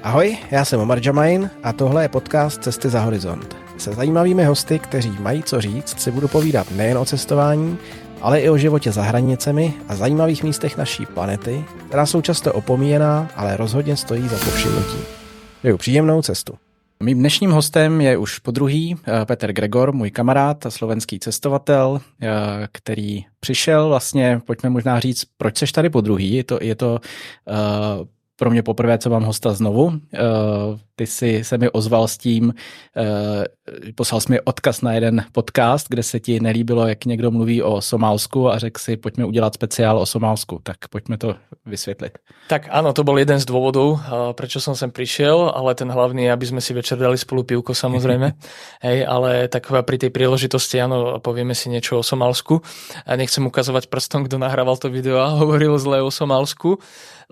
Ahoj, já jsem Omar Jamain a tohle je podcast Cesty za horizont. Se zajímavými hosty, kteří mají co říct, si budu povídat nejen o cestování, ale i o životě za hranicemi a zajímavých místech naší planety, která jsou často opomíjená, ale rozhodně stojí za povšimnutí. Přeju příjemnou cestu. Mým dnešním hostem je už podruhý Petr Gregor, můj kamarád a slovenský cestovatel, který přišel vlastně, pojďme možná říct, proč seš tady podruhý. Je to pro mě poprvé, co mám hosta znovu. Ty jsi se mi ozval s tím, poslal jsi mi odkaz na jeden podcast, kde se ti nelíbilo, jak někdo mluví o Somálsku a řekl si, pojďme udělat speciál o Somálsku. Tak pojďme to vysvětlit. Tak áno, to bol jeden z dôvodov, prečo som sem prišiel, ale ten hlavný je, aby sme si večer dali spolu pivko, samozrejme. Hej, ale tak pri tej príležitosti, áno, povieme si niečo o Somálsku. A nechcem ukazovať prstom, kto nahrával to video a hovoril zle o Somálsku,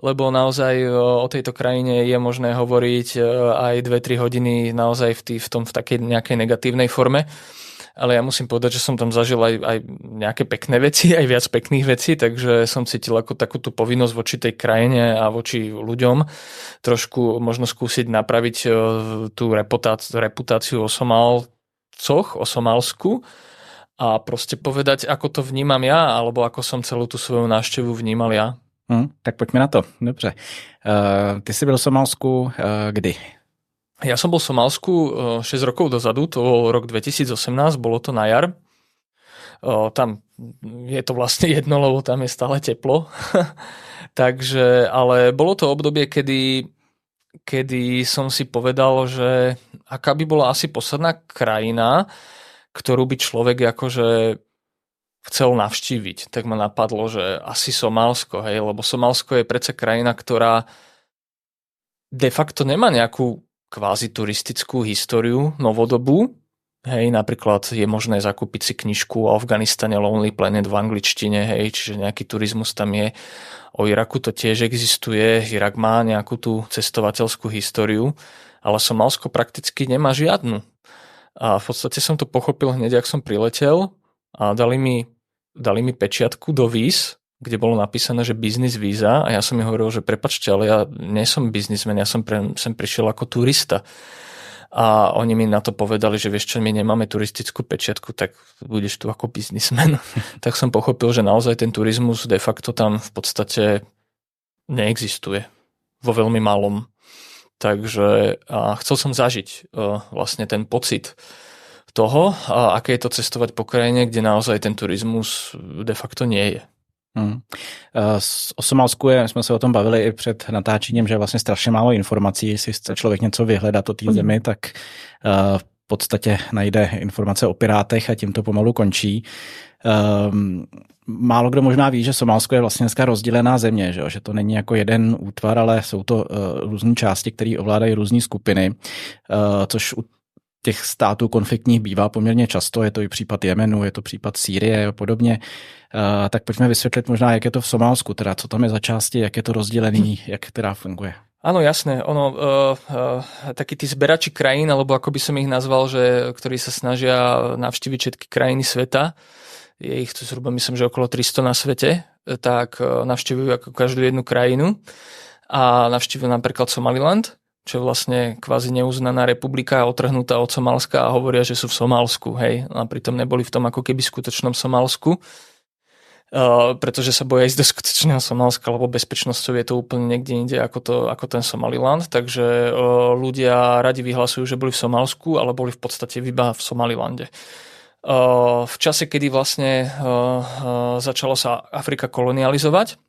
lebo naozaj o tejto krajine je možné hovoriť aj 2-3 hodiny naozaj v takej nejakej negatívnej forme. Ale ja musím povedať, že som tam zažil aj nejaké pekné veci, aj viac pekných vecí, takže som cítil ako takú tú povinnosť voči tej krajine a voči ľuďom trošku možno skúsiť napraviť tú reputáciu o Somálcoch, o Somálsku a proste povedať, ako to vnímam ja, alebo ako som celú tú svoju návštevu vnímal ja. Tak pojďme na to. Dobře. Ty jsi byl v Somálsku kdy? Ja som bol v Somálsku 6 rokov dozadu, to bol rok 2018, bolo to na jar. Tam je to vlastne jedno, lebo tam je stále teplo. Takže, ale bolo to obdobie, kedy som si povedal, že aká by bola asi posledná krajina, ktorú by človek akože chcel navštíviť. Tak ma napadlo, že asi Somálsko, hej, lebo Somálsko je predsa krajina, ktorá de facto nemá nejakú kvázi turistickú históriu novodobú. Hej, napríklad je možné zakúpiť si knižku o Afganistane Lonely Planet v angličtine, hej, čiže nejaký turizmus tam je. O Iraku to tiež existuje, Irak má nejakú tú cestovateľskú históriu, ale Somálsko prakticky nemá žiadnu. A v podstate som to pochopil hneď, ak som priletel a dali mi pečiatku do víz, kde bolo napísané, že business víza a ja som mi hovoril, že prepáčte, ale ja nie som biznismen, ja som sem prišiel ako turista. A oni mi na to povedali, že vieš čo, my nemáme turistickú pečiatku, tak budeš tu ako biznismen. Tak som pochopil, že naozaj ten turizmus de facto tam v podstate neexistuje. Vo veľmi malom. Takže chcel som zažiť vlastne ten pocit toho, aké je to cestovať po krajine, kde naozaj ten turizmus de facto nie je. O Somálsku jsme se o tom bavili i před natáčením, že je vlastně strašně málo informací. Jestli chce člověk něco vyhledat o té zemi, tak v podstatě najde informace o pirátech a tím to pomalu končí. Málo kdo možná ví, že Somálsko je vlastně dneska rozdělená země, že to není jako jeden útvar, ale jsou to různé části, které ovládají různé skupiny, což u těch států konfliktních bývá poměrně často, je to i případ Jemenu, je to případ Sýrie a podobně. Tak pojďme vysvětlit možná, jak je to v Somálsku, teda co tam je za části, jak je to rozdělený, jak teda funguje. Áno, jasné. Takí tí zberači krajín, alebo ako by som ich nazval, že, ktorí sa snažia navštíviť všetky krajiny sveta, je ich to zhruba, myslím, že okolo 300 na svete, tak navštívujú ako každú jednu krajinu a navštívujú napríklad Somaliland, čo je vlastne kvázi neuznaná republika otrhnutá od Somálska a hovoria, že sú v Somálsku, hej. A pritom neboli v tom ako keby skutočnom Somálsku, pretože sa boja ísť do skutočného Somálska, lebo bezpečnosťou je to úplne niekde inde ako ten Somaliland. Takže ľudia radi vyhlasujú, že boli v Somálsku, ale boli v podstate iba v Somalilande. V čase, kedy vlastne začalo sa Afrika kolonializovať,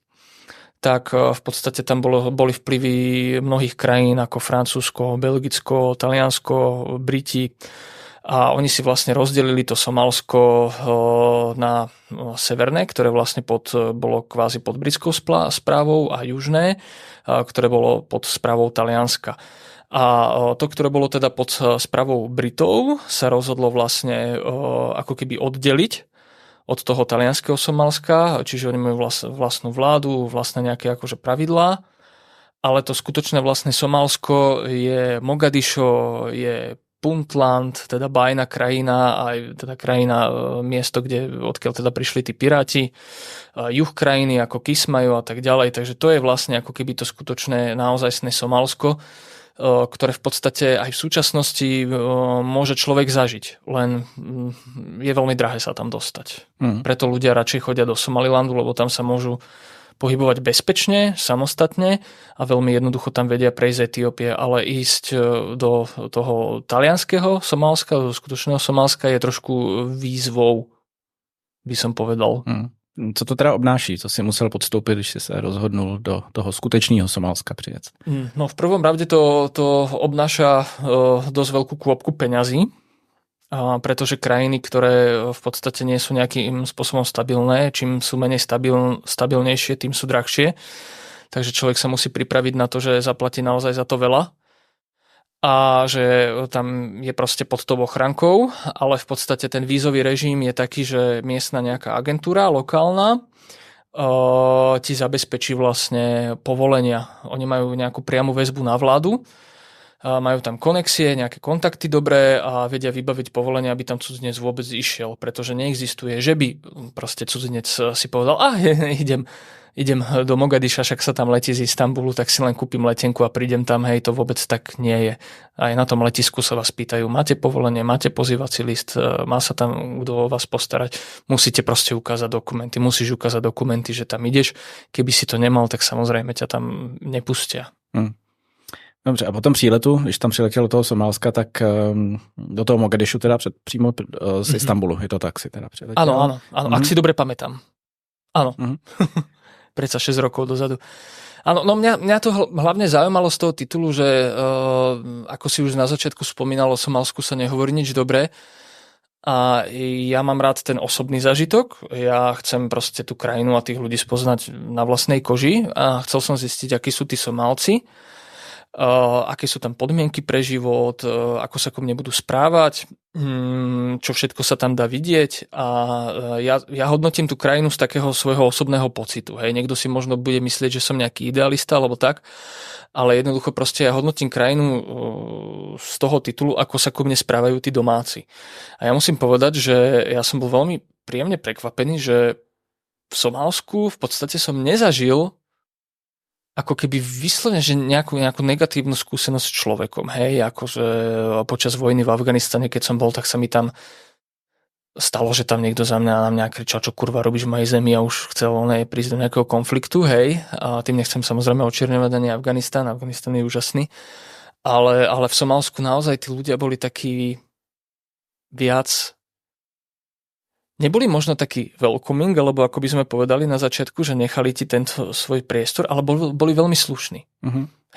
tak v podstate tam boli vplyvy mnohých krajín ako Francúzsko, Belgicko, Taliansko, Briti a oni si vlastne rozdelili to Somálsko na severné, ktoré vlastne bolo kvázi pod britskou správou a južné, ktoré bolo pod správou Talianska. A to, ktoré bolo teda pod správou Britov, sa rozhodlo vlastne ako keby oddeliť od toho talianskeho Somálska, čiže oni majú vlastnú vládu, vlastné nejaké akože pravidlá, ale to skutočné vlastné Somálsko je Mogadišo, je Puntland, teda bájna krajina, aj teda krajina, miesto, odkiaľ teda prišli tí piráti, juh krajiny ako Kismajo a tak ďalej, takže to je vlastne ako keby to skutočné naozajstné Somálsko, ktoré v podstate aj v súčasnosti môže človek zažiť. Len je veľmi drahé sa tam dostať. Preto ľudia radšej chodia do Somalilandu, lebo tam sa môžu pohybovať bezpečne, samostatne a veľmi jednoducho tam vedia prejsť z Etiópie, ale ísť do toho talianskeho Somálska, do skutočného Somálska je trošku výzvou, by som povedal. Co to teda obnáší? Co si musel podstoupit, když si se rozhodnul do toho skutečného Somálska přijet? No v prvom rade to obnáša dosť veľkú kôpku peňazí, pretože krajiny, ktoré v podstate nie sú nejakým spôsobom stabilné, čím sú menej stabilnejšie, tým sú drahšie. Takže človek sa musí pripraviť na to, že zaplatí naozaj za to veľa a že tam je proste pod tou ochrankou, ale v podstate ten vízový režim je taký, že miestna nejaká agentúra, lokálna, ti zabezpečí vlastne povolenia. Oni majú nejakú priamu väzbu na vládu, majú tam konexie, nejaké kontakty dobré a vedia vybaviť povolenie, aby tam cudzinec vôbec išiel, pretože neexistuje, že by proste cudzinec si povedal, idem do Mogadiša, však sa tam letí z Istanbulu, tak si len kúpim letenku a prídem tam, hej, to vôbec tak nie je. Aj na tom letisku sa vás pýtajú, máte povolenie, máte pozývací list, má sa tam kto o vás postarať, musíte proste ukázať dokumenty, musíš ukázať dokumenty, že tam ideš, keby si to nemal, tak samozrejme ťa tam nepustia. Dobře, a po tom příletu, když tam přiletěl do toho Somálska, tak do toho Mogadišu teda přímo z Istanbulu, je to tak si teda přiletěl? Áno, ak si dobre pamätám. Áno. Predsa 6 rokov dozadu. Áno, no mňa to hlavne zaujímalo z toho titulu, že ako si už na začiatku spomínal, o Somálsku sa nehovorí nič dobré a ja mám rád ten osobný zážitok. Ja chcem proste tú krajinu a tých ľudí spoznať na vlastnej koži a chcel som zistiť, akí sú tí Somálci, aké sú tam podmienky pre život, ako sa ku mne budú správať, čo všetko sa tam dá vidieť a ja hodnotím tú krajinu z takého svojho osobného pocitu. Hej. Niekto si možno bude myslieť, že som nejaký idealista alebo tak, ale jednoducho proste ja hodnotím krajinu z toho titulu, ako sa ku mne správajú tí domáci. A ja musím povedať, že ja som bol veľmi príjemne prekvapený, že v Somálsku v podstate som nezažil ako keby vyslovene, že nejakú negatívnu skúsenosť s človekom. Hej, akože počas vojny v Afganistane, keď som bol, tak sa mi tam stalo, že tam niekto na mňa kričal, čo kurva robíš v mojej zemi a už chcel prísť do nejakého konfliktu, hej. A tým nechcem samozrejme očierňovať ani Afganistan. Afganistan je úžasný. Ale v Somálsku naozaj tí ľudia boli takí viac... Neboli možno taký welcoming, alebo ako by sme povedali na začiatku, že nechali ti tento svoj priestor, ale boli veľmi slušní.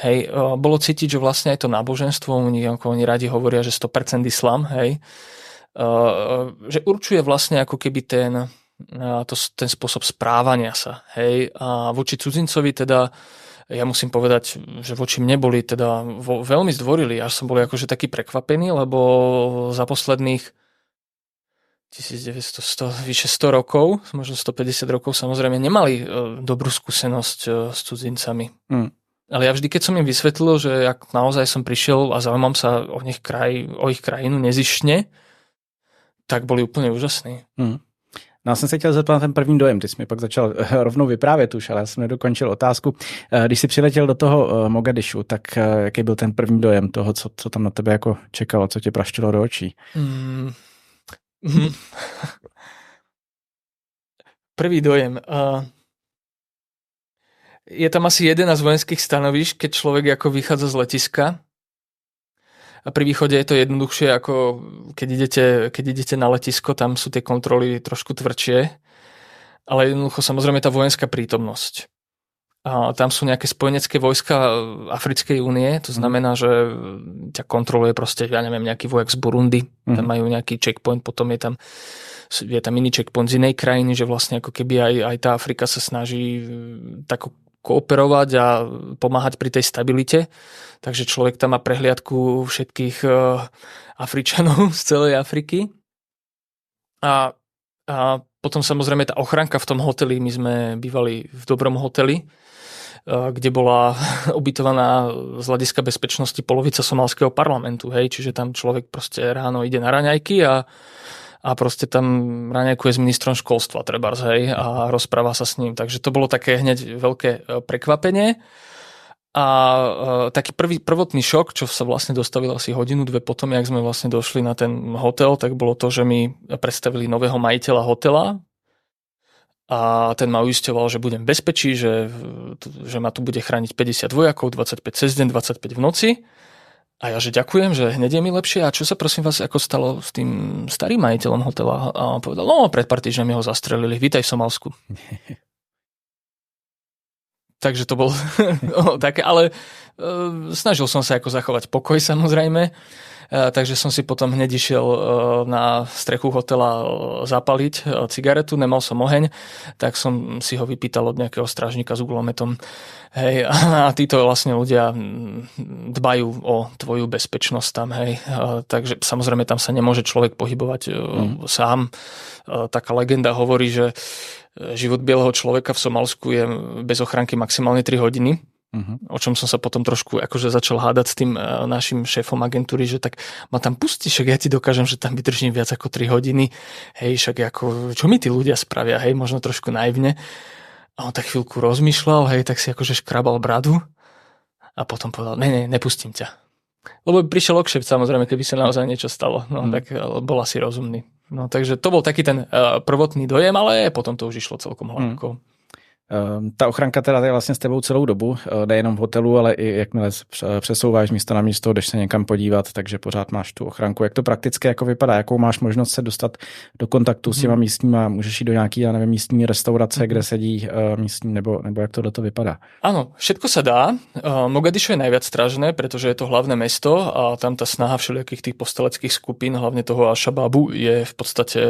Hej, bolo cítiť, že vlastne aj to náboženstvo, oni radi hovoria, že 100% islám, hej, že určuje vlastne ako keby ten spôsob správania sa, hej, a voči cudzincovi teda, ja musím povedať, že voči mne boli teda veľmi zdvorili, až som bol akože taký prekvapený, lebo za posledných 1900, vyše 100 rokov, možno 150 rokov samozrejme nemali dobrú skúsenosť s cudzincami. Ale ja vždy, keď som im vysvetlil, že ak naozaj som prišiel a zaujímam sa o ich krajinu nezištne, tak boli úplne úžasní. No já jsem se chtěl zeptat na ten první dojem, ty jsi mi pak začal rovnou vyprávět už, ale já jsem nedokončil otázku. Když jsi přiletěl do toho Mogadišu, tak jaký byl ten první dojem toho, co tam na tebe jako čekalo, co tě praštilo do očí? Prvý dojem. Je tam asi 11 vojenských stanovíšť, keď človek ako vychádza z letiska. A pri východe je to jednoduchšie, ako keď idete na letisko, tam sú tie kontroly trošku tvrdšie. Ale jednoducho samozrejme tá vojenská prítomnosť. A tam sú nejaké spojenecké vojska Africkej únie, to znamená, že ťa kontroluje proste, ja neviem, nejaký vojak z Burundi, tam majú nejaký checkpoint, potom je tam iný checkpoint z inej krajiny, že vlastne ako keby aj tá Afrika sa snaží tak kooperovať a pomáhať pri tej stabilite, takže človek tam má prehliadku všetkých Afričanov z celej Afriky. A potom samozrejme tá ochranka v tom hoteli, my sme bývali v dobrom hoteli, kde bola ubytovaná z hľadiska bezpečnosti polovica somálskeho parlamentu, hej, čiže tam človek proste ráno ide na raňajky a proste tam raňajkuje s ministrom školstva trebárs, hej, a rozpráva sa s ním, takže to bolo také hneď veľké prekvapenie. A taký prvotný šok, čo sa vlastne dostavil asi hodinu, dve potom, jak sme vlastne došli na ten hotel, tak bolo to, že mi predstavili nového majiteľa hotela a ten ma uisťoval, že budem v bezpečí, že ma tu bude chrániť 50 vojakov, 25 cez deň, 25 v noci. A ja, že ďakujem, že hneď je mi lepšie. A čo sa prosím vás ako stalo s tým starým majiteľom hotela? A on povedal, no pred pár týždňami ho zastrelili, vítaj v Somálsku. Takže to bolo také, ale snažil som sa ako zachovať pokoj samozrejme, takže som si potom hneď išiel na strechu hotela zapaliť cigaretu, nemal som oheň, tak som si ho vypýtal od nejakého strážnika s gulometom. Hej, a títo vlastne ľudia dbajú o tvoju bezpečnosť tam, hej. Takže samozrejme tam sa nemôže človek pohybovať sám. Taká legenda hovorí, že život bieleho človeka v Somálsku je bez ochránky maximálne 3 hodiny. O čom som sa potom trošku akože začal hádať s tým našim šéfom agentúry, že tak ma tam pustí, však ja ti dokážem, že tam vydržím viac ako 3 hodiny. Hej, však ako, čo mi tí ľudia spravia, hej, možno trošku naivne. A on tak chvíľku rozmýšľal, hej, tak si akože škrabal bradu a potom povedal, ne, nepustím ťa. Lebo prišiel okšept, samozrejme, keby sa naozaj niečo stalo. No, tak bol asi rozumný. No, takže to bol taký ten prvotný dojem, ale potom to už išlo celkom hladko. Ta ochranka teda je vlastně s tebou celou dobu, nejenom v hotelu, ale i jakmile přesouváš místo na místo, jdeš se někam podívat, takže pořád máš tu ochranku. Jak to prakticky jako vypadá? Jakou máš možnost se dostat do kontaktu s těma místníma? Můžeš jít do nějaký, já nevím, místní restaurace, kde sedí místní, nebo jak to vypadá? Áno, všetko sa dá. Mogadišu je najviac strážené, pretože je to hlavné mesto a tam tá snaha všelijakých tých povstaleckých skupín, hlavne toho Al-Shababu, je v podstate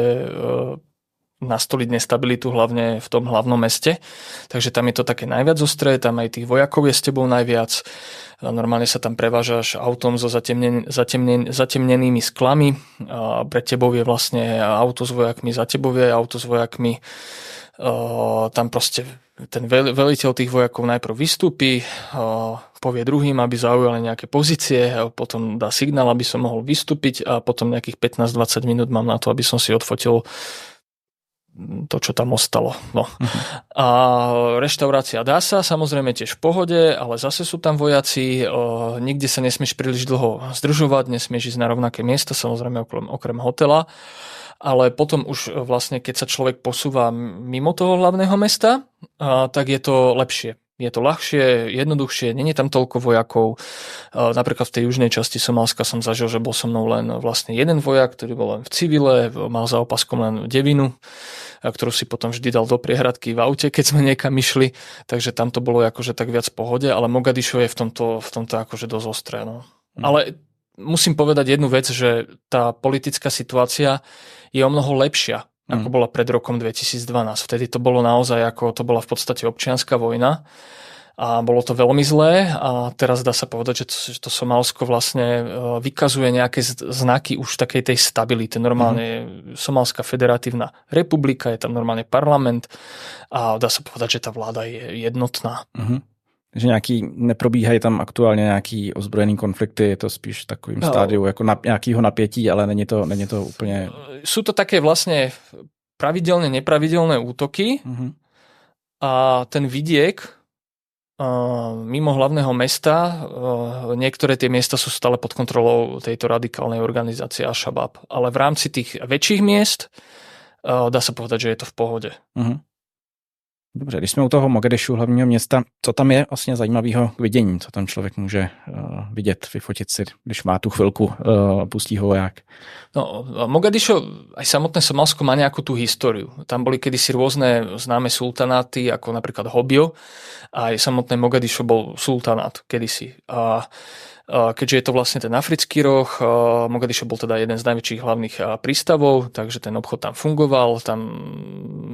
nastoliť nestabilitu hlavne v tom hlavnom meste. Takže tam je to také najviac ostré, tam aj tých vojakov je s tebou najviac. Normálne sa tam prevážaš autom so zatemnenými sklami. A pred tebou je vlastne auto s vojakmi, za tebou je auto s vojakmi. Tam proste ten veliteľ tých vojakov najprv vystúpi, povie druhým, aby zaujali nejaké pozície, potom dá signál, aby som mohol vystúpiť a potom nejakých 15-20 minút mám na to, aby som si odfotil to, čo tam ostalo. No. A reštaurácia dá sa, samozrejme tiež v pohode, ale zase sú tam vojaci, nikde sa nesmieš príliš dlho zdržovať, nesmieš ísť na rovnaké miesta, samozrejme okrem hotela, ale potom už vlastne, keď sa človek posúva mimo toho hlavného mesta, tak je to lepšie. Je to ľahšie, jednoduchšie, nie je tam toľko vojakov. Napríklad v tej južnej časti Somálska som zažil, že bol so mnou len vlastne jeden vojak, ktorý bol len v civile, mal za opaskom len devinu, ktorú si potom vždy dal do priehradky v aute, keď sme niekam išli, takže tam to bolo akože tak viac v pohode, ale Mogadišu je v tomto akože dosť ostré. No. Ale musím povedať jednu vec, že tá politická situácia je o mnoho lepšia, ako bola pred rokom 2012. Vtedy to bolo naozaj to bola v podstate občianska vojna a bolo to veľmi zlé a teraz dá sa povedať, že to Somálsko vlastne vykazuje nejaké znaky už takej tej stability. Normálne Somálska federatívna republika, je tam normálne parlament a dá sa povedať, že tá vláda je jednotná. Že neprobíhají tam aktuálně nějaký ozbrojený konflikty, je to spíš takovým stádiu jako nějakého napětí, ale není to úplně... Sú to také vlastne pravidelné, nepravidelné útoky a ten vidiek mimo hlavného mesta, niektoré tie miesta sú stále pod kontrolou tejto radikálnej organizácie Al-Shabaab, ale v rámci tých väčších miest dá sa povedať, že je to v pohode. Dobře, když jsme u toho Mogadišu, hlavního města, co tam je vlastně zajímavého k vidění? Co tam člověk může vidět, vyfotit si, když má tu chvilku, pustí ho voják? No, Mogadišu, aj samotné Somálsko má nejakú tú históriu. Tam boli kedysi rôzne známe sultanáty, ako napríklad Hobio, a aj samotné Mogadišu bol sultanát kedysi. A keďže je to vlastne ten africký roh, Mogadišu bol teda jeden z najväčších hlavných prístavov, takže ten obchod tam fungoval, tam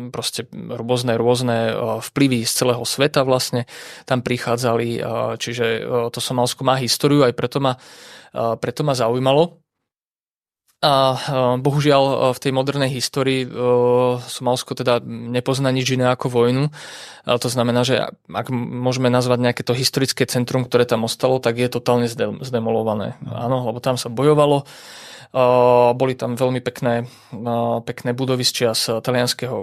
proste rôzne vplyvy z celého sveta vlastne tam prichádzali, čiže to Somálsko má históriu, aj preto ma zaujímalo. A bohužiaľ v tej modernej histórii Somálsko teda nepozná nič iné ako vojnu. To znamená, že ak môžeme nazvať nejaké to historické centrum, ktoré tam ostalo, tak je totálne zdemolované. Áno, lebo tam sa bojovalo. Boli tam veľmi pekné budovy z čias talianskeho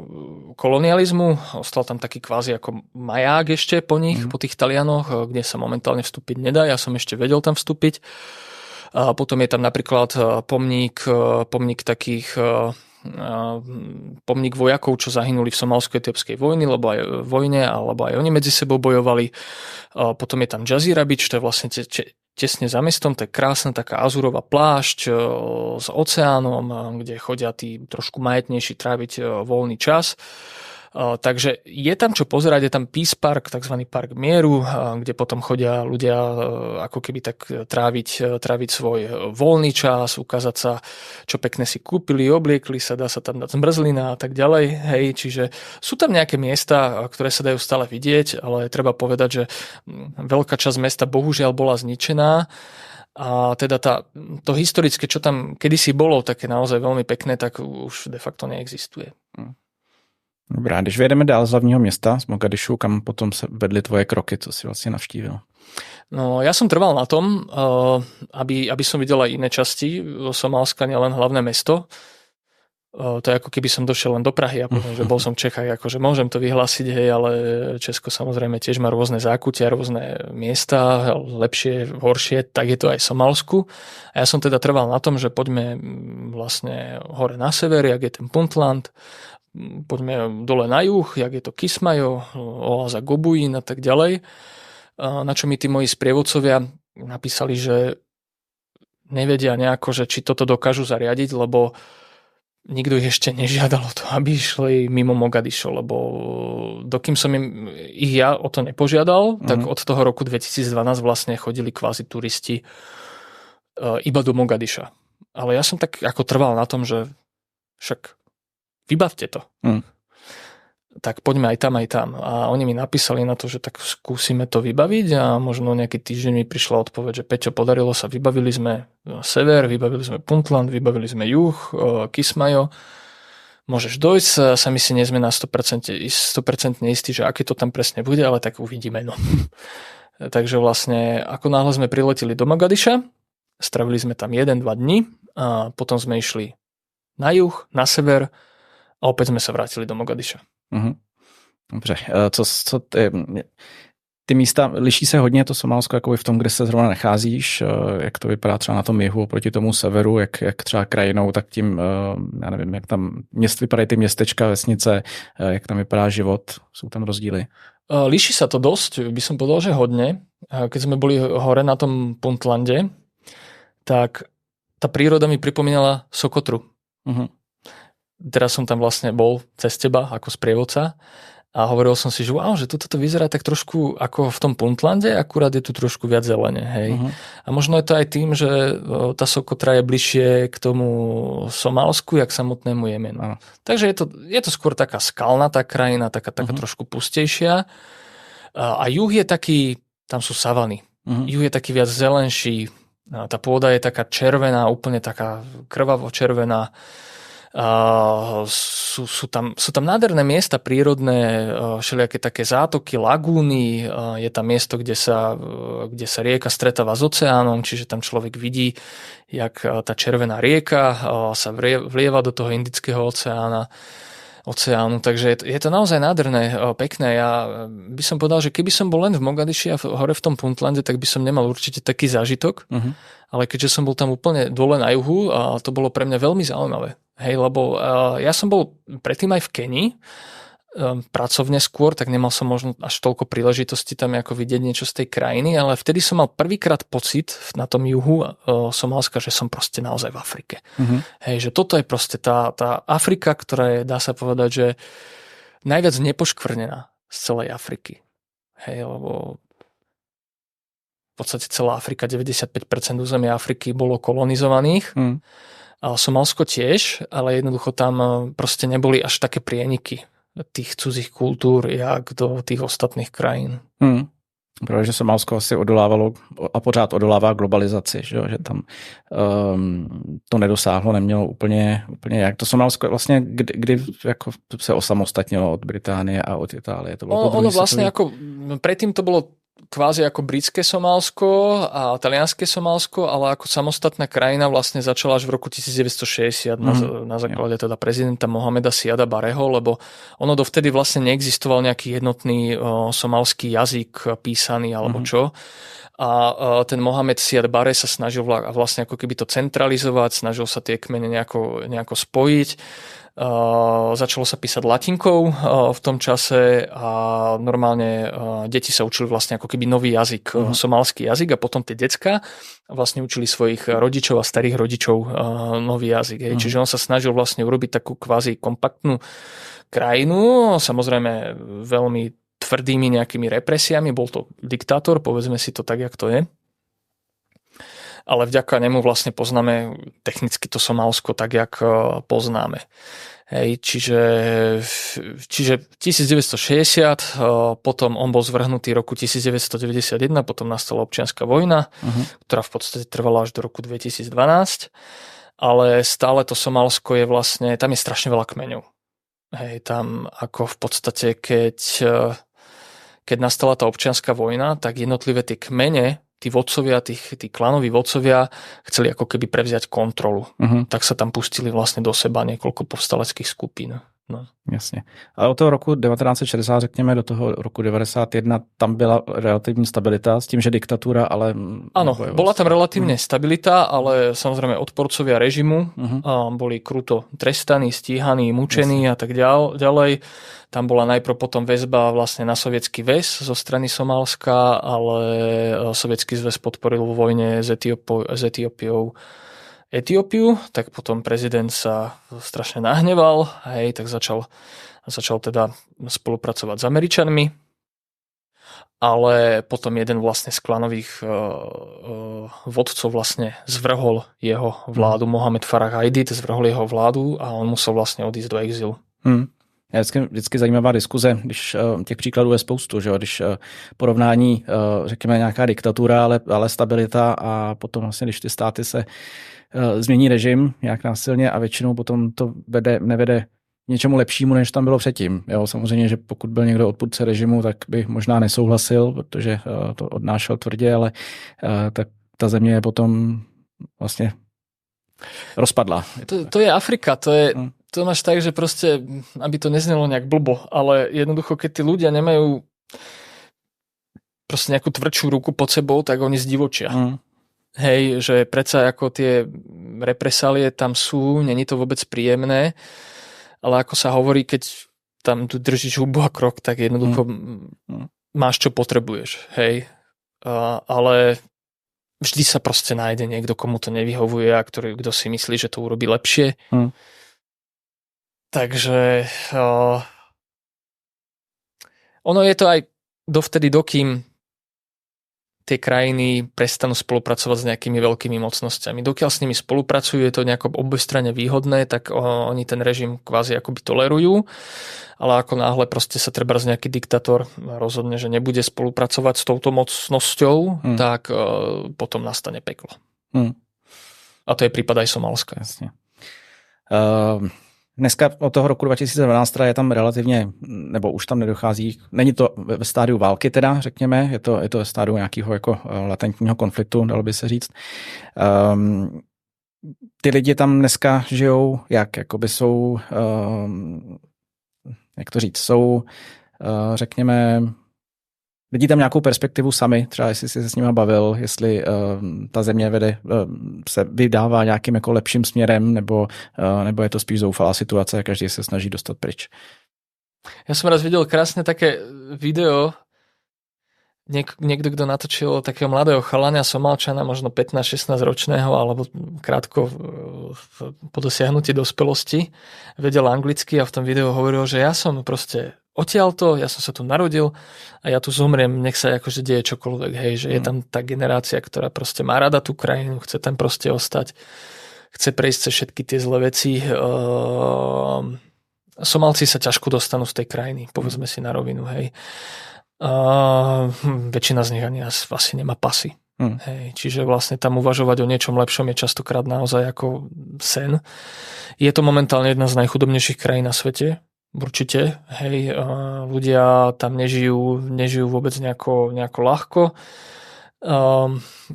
kolonializmu. Ostal tam taký kvázi ako maják ešte po nich, po tých Talianoch, kde sa momentálne vstúpiť nedá. Ja som ešte vedel tam vstúpiť. Potom je tam napríklad pomník takých pomník vojakov, čo zahynuli v somálsko-etiópskej vojne, alebo aj oni medzi sebou bojovali. Potom je tam Jazira Beach, to je vlastne tesne za mestom, to je krásna taká azurová plášť s oceánom, kde chodia tí trošku majetnejší tráviť voľný čas. Takže je tam čo pozerať, je tam Peace Park, takzvaný park mieru, kde potom chodia ľudia ako keby tak tráviť svoj voľný čas, ukázať sa, čo pekne si kúpili, obliekli sa, dá sa tam dať zmrzlina a tak ďalej. Hej, čiže sú tam nejaké miesta, ktoré sa dajú stále vidieť, ale treba povedať, že veľká časť mesta bohužiaľ bola zničená. A teda to historické, čo tam kedysi bolo také naozaj veľmi pekné, tak už de facto neexistuje. Dobrá, když vyjedeme dál z hlavního města, z Mogadišu, kam potom se vedly tvoje kroky, co si vlastně navštívil? No, ja som trval na tom, aby som videl aj iné časti Somálska, nielen hlavné mesto. To je ako keby som došiel len do Prahy a poviem, že bol som v Čechách, akože môžem to vyhlásiť, hej, ale Česko samozrejme tiež má rôzne zákutia, rôzne miesta, lepšie, horšie, tak je to aj v Somálsku. A ja som teda trval na tom, že poďme vlastne hore na sever, jak je ten Puntland, poďme dole na juh, jak je to Kismajo, oáza Gobuín a tak ďalej. Na čo mi tí moji sprievodcovia napísali, že nevedia nejako, že či toto dokážu zariadiť, lebo nikto ich ešte nežiadal o to, aby išli mimo Mogadišo, lebo dokým som ich ja o to nepožiadal, tak od toho roku 2012 vlastne chodili kvázi turisti iba do Mogadiša. Ale ja som tak ako trval na tom, že však vybavte to. Tak poďme aj tam. A oni mi napísali na to, že tak skúsime to vybaviť a možno nejaký týždeň mi prišla odpoveď, že Peťo, podarilo sa, vybavili sme sever, vybavili sme Puntland, vybavili sme juh, Kismajo. Môžeš dojsť, sami si nie sme na 100% istí, že aké to tam presne bude, ale tak uvidíme. No. Takže vlastne, ako náhle sme prileteli do Mogadiša, stravili sme tam 1-2 dní a potom sme išli na juh, na sever, a opět jsme se vrátili do Mogadiša. Dobře. Ty místa liší se hodně to Somálsko jako v tom, kde se zrovna nacházíš, jak to vypadá třeba na tom jihu proti tomu severu, jak třeba krajinou, tak tím, já nevím, jak tam vypadají ty městečka, vesnice, jak tam vypadá život, jsou tam rozdíly? Líši sa to dosť, by som povedal, že hodne. Keď sme boli hore na tom Puntlande, tak tá príroda mi pripomínala Sokotru. Teraz som tam vlastne bol cez teba ako sprievodca a hovoril som si, že wow, že toto vyzerá tak trošku ako v tom Puntlande, akurát je tu trošku viac zelene. Hej. A možno je to aj tým, že tá Sokotra je bližšie k tomu Somálsku, jak samotnému Jemenu. Takže je to skôr taká skalnatá krajina, taká trošku pustejšia. A juh je taký, tam sú savany. Juh je taký viac zelenší. Tá pôda je taká červená, úplne taká krvavo červená. Sú tam nádherné miesta prírodné, všelijaké také zátoky, lagúny, je tam miesto, kde sa rieka stretáva s oceánom, čiže tam človek vidí, jak tá červená rieka sa vlieva do toho Indického oceánu, takže je to naozaj nádherné, pekné. Ja by som povedal, že keby som bol len v Mogadiši a hore v tom Puntlande, tak by som nemal určite taký zážitok, ale keďže som bol tam úplne dole na juhu, to bolo pre mňa veľmi zaujímavé. Hej, lebo ja som bol predtým aj v Kenii, pracovne skôr, tak nemal som možno až toľko príležitosti tam ako vidieť niečo z tej krajiny, ale vtedy som mal prvýkrát pocit na tom juhu Somálska, že som proste naozaj v Afrike. Hej, že toto je proste tá Afrika, ktorá je, dá sa povedať, že najviac nepoškvrnená z celej Afriky. Hej, lebo v podstate celá Afrika, 95% územia Afriky bolo kolonizovaných. A Somálsko tiež, ale jednoducho tam proste neboli až také prieniky tých cudzích kultúr, jak do tých ostatných krajín. Protože Somálsko asi odolávalo a pořád odolává globalizaci, že tam to nedosáhlo, nemělo úplně jak to Somálsko vlastně, kdy jako se osamostatnilo od Británie a od Itálie. To bolo ono vlastne ako predtým to bolo kvázi ako britské Somálsko a talianské Somálsko, ale ako samostatná krajina vlastne začala až v roku 1960 na základe teda prezidenta Mohameda Siada Bareho, lebo ono dovtedy vlastne neexistoval nejaký jednotný somálsky jazyk písaný alebo čo. A ten Mohamed Siad Barre sa snažil vlastne ako keby to centralizovať, snažil sa tie kmene nejako spojiť. Začalo sa písať latinkou v tom čase a normálne deti sa učili vlastne ako keby nový jazyk, somálsky jazyk, a potom tie decká vlastne učili svojich rodičov a starých rodičov nový jazyk. Čiže on sa snažil vlastne urobiť takú kvázi kompaktnú krajinu, samozrejme veľmi tvrdými nejakými represiami, bol to diktátor, povedzme si to tak, jak to je. Ale vďaka nemu vlastne poznáme technicky to Somálsko tak, jak poznáme. Hej, čiže 1960, potom on bol zvrhnutý roku 1991, potom nastala občianska vojna, ktorá v podstate trvala až do roku 2012, ale stále to Somálsko je vlastne, tam je strašne veľa kmeňov. Hej, tam ako v podstate, keď nastala tá občianska vojna, tak jednotlivé tie kmene, tí vodcovia, tí klanoví vodcovia chceli ako keby prevziať kontrolu. Tak sa tam pustili vlastne do seba niekoľko povstaleckých skupín. No. Jasně. A od toho roku 1960, řekněme, do toho roku 91, tam byla relativní stabilita s tím, že diktatúra, ale... Áno, bola tam relatívne stabilita, ale samozrejme odporcovia režimu boli kruto trestaní, stíhaní, mučení a tak ďalej. Tam bola najprv potom väzba vlastne na sovietský väz zo strany Somálska, ale sovietský zväz podporil vo vojne s Etiópiu, tak potom prezident sa strašne nahneval, hej, tak začal teda spolupracovať s Američanmi, ale potom jeden vlastne z klanových vodcov vlastne zvrhol jeho vládu, Mohamed Farah Aidid zvrhol jeho vládu a on musel vlastne odísť do exilu. Je vždycky zajímavá diskuze, když těch příkladů je spoustu, že jo? Když porovnání, řekněme, nějaká diktatura, ale stabilita a potom vlastně, když ty státy se změní režim nějak násilně a většinou potom to nevede něčemu lepšímu, než tam bylo předtím. Jo? Samozřejmě, že pokud byl někdo odpůrce režimu, tak by možná nesouhlasil, protože to odnášel tvrdě, ale tak ta země je potom vlastně rozpadla. To je Afrika, to máš tak, že proste, aby to neznelo nejak blbo, ale jednoducho, keď tí ľudia nemajú proste nejakú tvrdšiu ruku pod sebou, tak oni zdivočia. Hej, že predsa ako tie represálie tam sú, není to vôbec príjemné, ale ako sa hovorí, keď tam tu držíš hubu a krok, tak jednoducho máš, čo potrebuješ. Hej, ale vždy sa proste nájde niekto, komu to nevyhovuje a kto si myslí, že to urobí lepšie. Takže ono je to aj dovtedy, dokým tie krajiny prestanú spolupracovať s nejakými veľkými mocnosťami. Dokiaľ s nimi spolupracujú, je to nejako obojstranne výhodné, tak oni ten režim kvázi akoby tolerujú, ale ako náhle proste sa treba z nejaký diktátor rozhodne, že nebude spolupracovať s touto mocnosťou, tak potom nastane peklo. A to je prípad aj Somálska. Jasne. Dneska od toho roku 2012 je tam relativně, nebo už tam nedochází, není to ve stádiu války teda, řekněme, je to ve stádiu nějakého jako latentního konfliktu, dalo by se říct. Ty lidi tam dneska žijou jak? Jakoby jsou, jak to říct, jsou, řekněme, vidí tam nějakou perspektivu sami, třeba jestli jsi se s nimi bavil, jestli ta země se vydává nějakým jako lepším směrem, nebo je to spíš zoufalá situace a každý se snaží dostat pryč. Ja som raz videl krásne také video, niekto, kto natočil takého mladého chalania Somálčana, možno 15-16 ročného, alebo krátko po dosiahnutí dospelosti, vedel anglicky a v tom videu hovoril, že ja som proste odtiaľto, ja som sa tu narodil a ja tu zomriem, nech sa akože deje čokoľvek, hej, že je tam tá generácia, ktorá proste má rada tú krajinu, chce tam proste ostať, chce prejsť cez všetky tie zlé veci. Somálci sa ťažko dostanú z tej krajiny, povedzme si na rovinu, hej. Väčšina z nich ani asi nemá pasy. Hej, čiže vlastne tam uvažovať o niečom lepšom je častokrát naozaj ako sen. Je to momentálne jedna z najchudobnejších krajín na svete. určite, hej, ľudia tam nežijú vôbec nejako ľahko.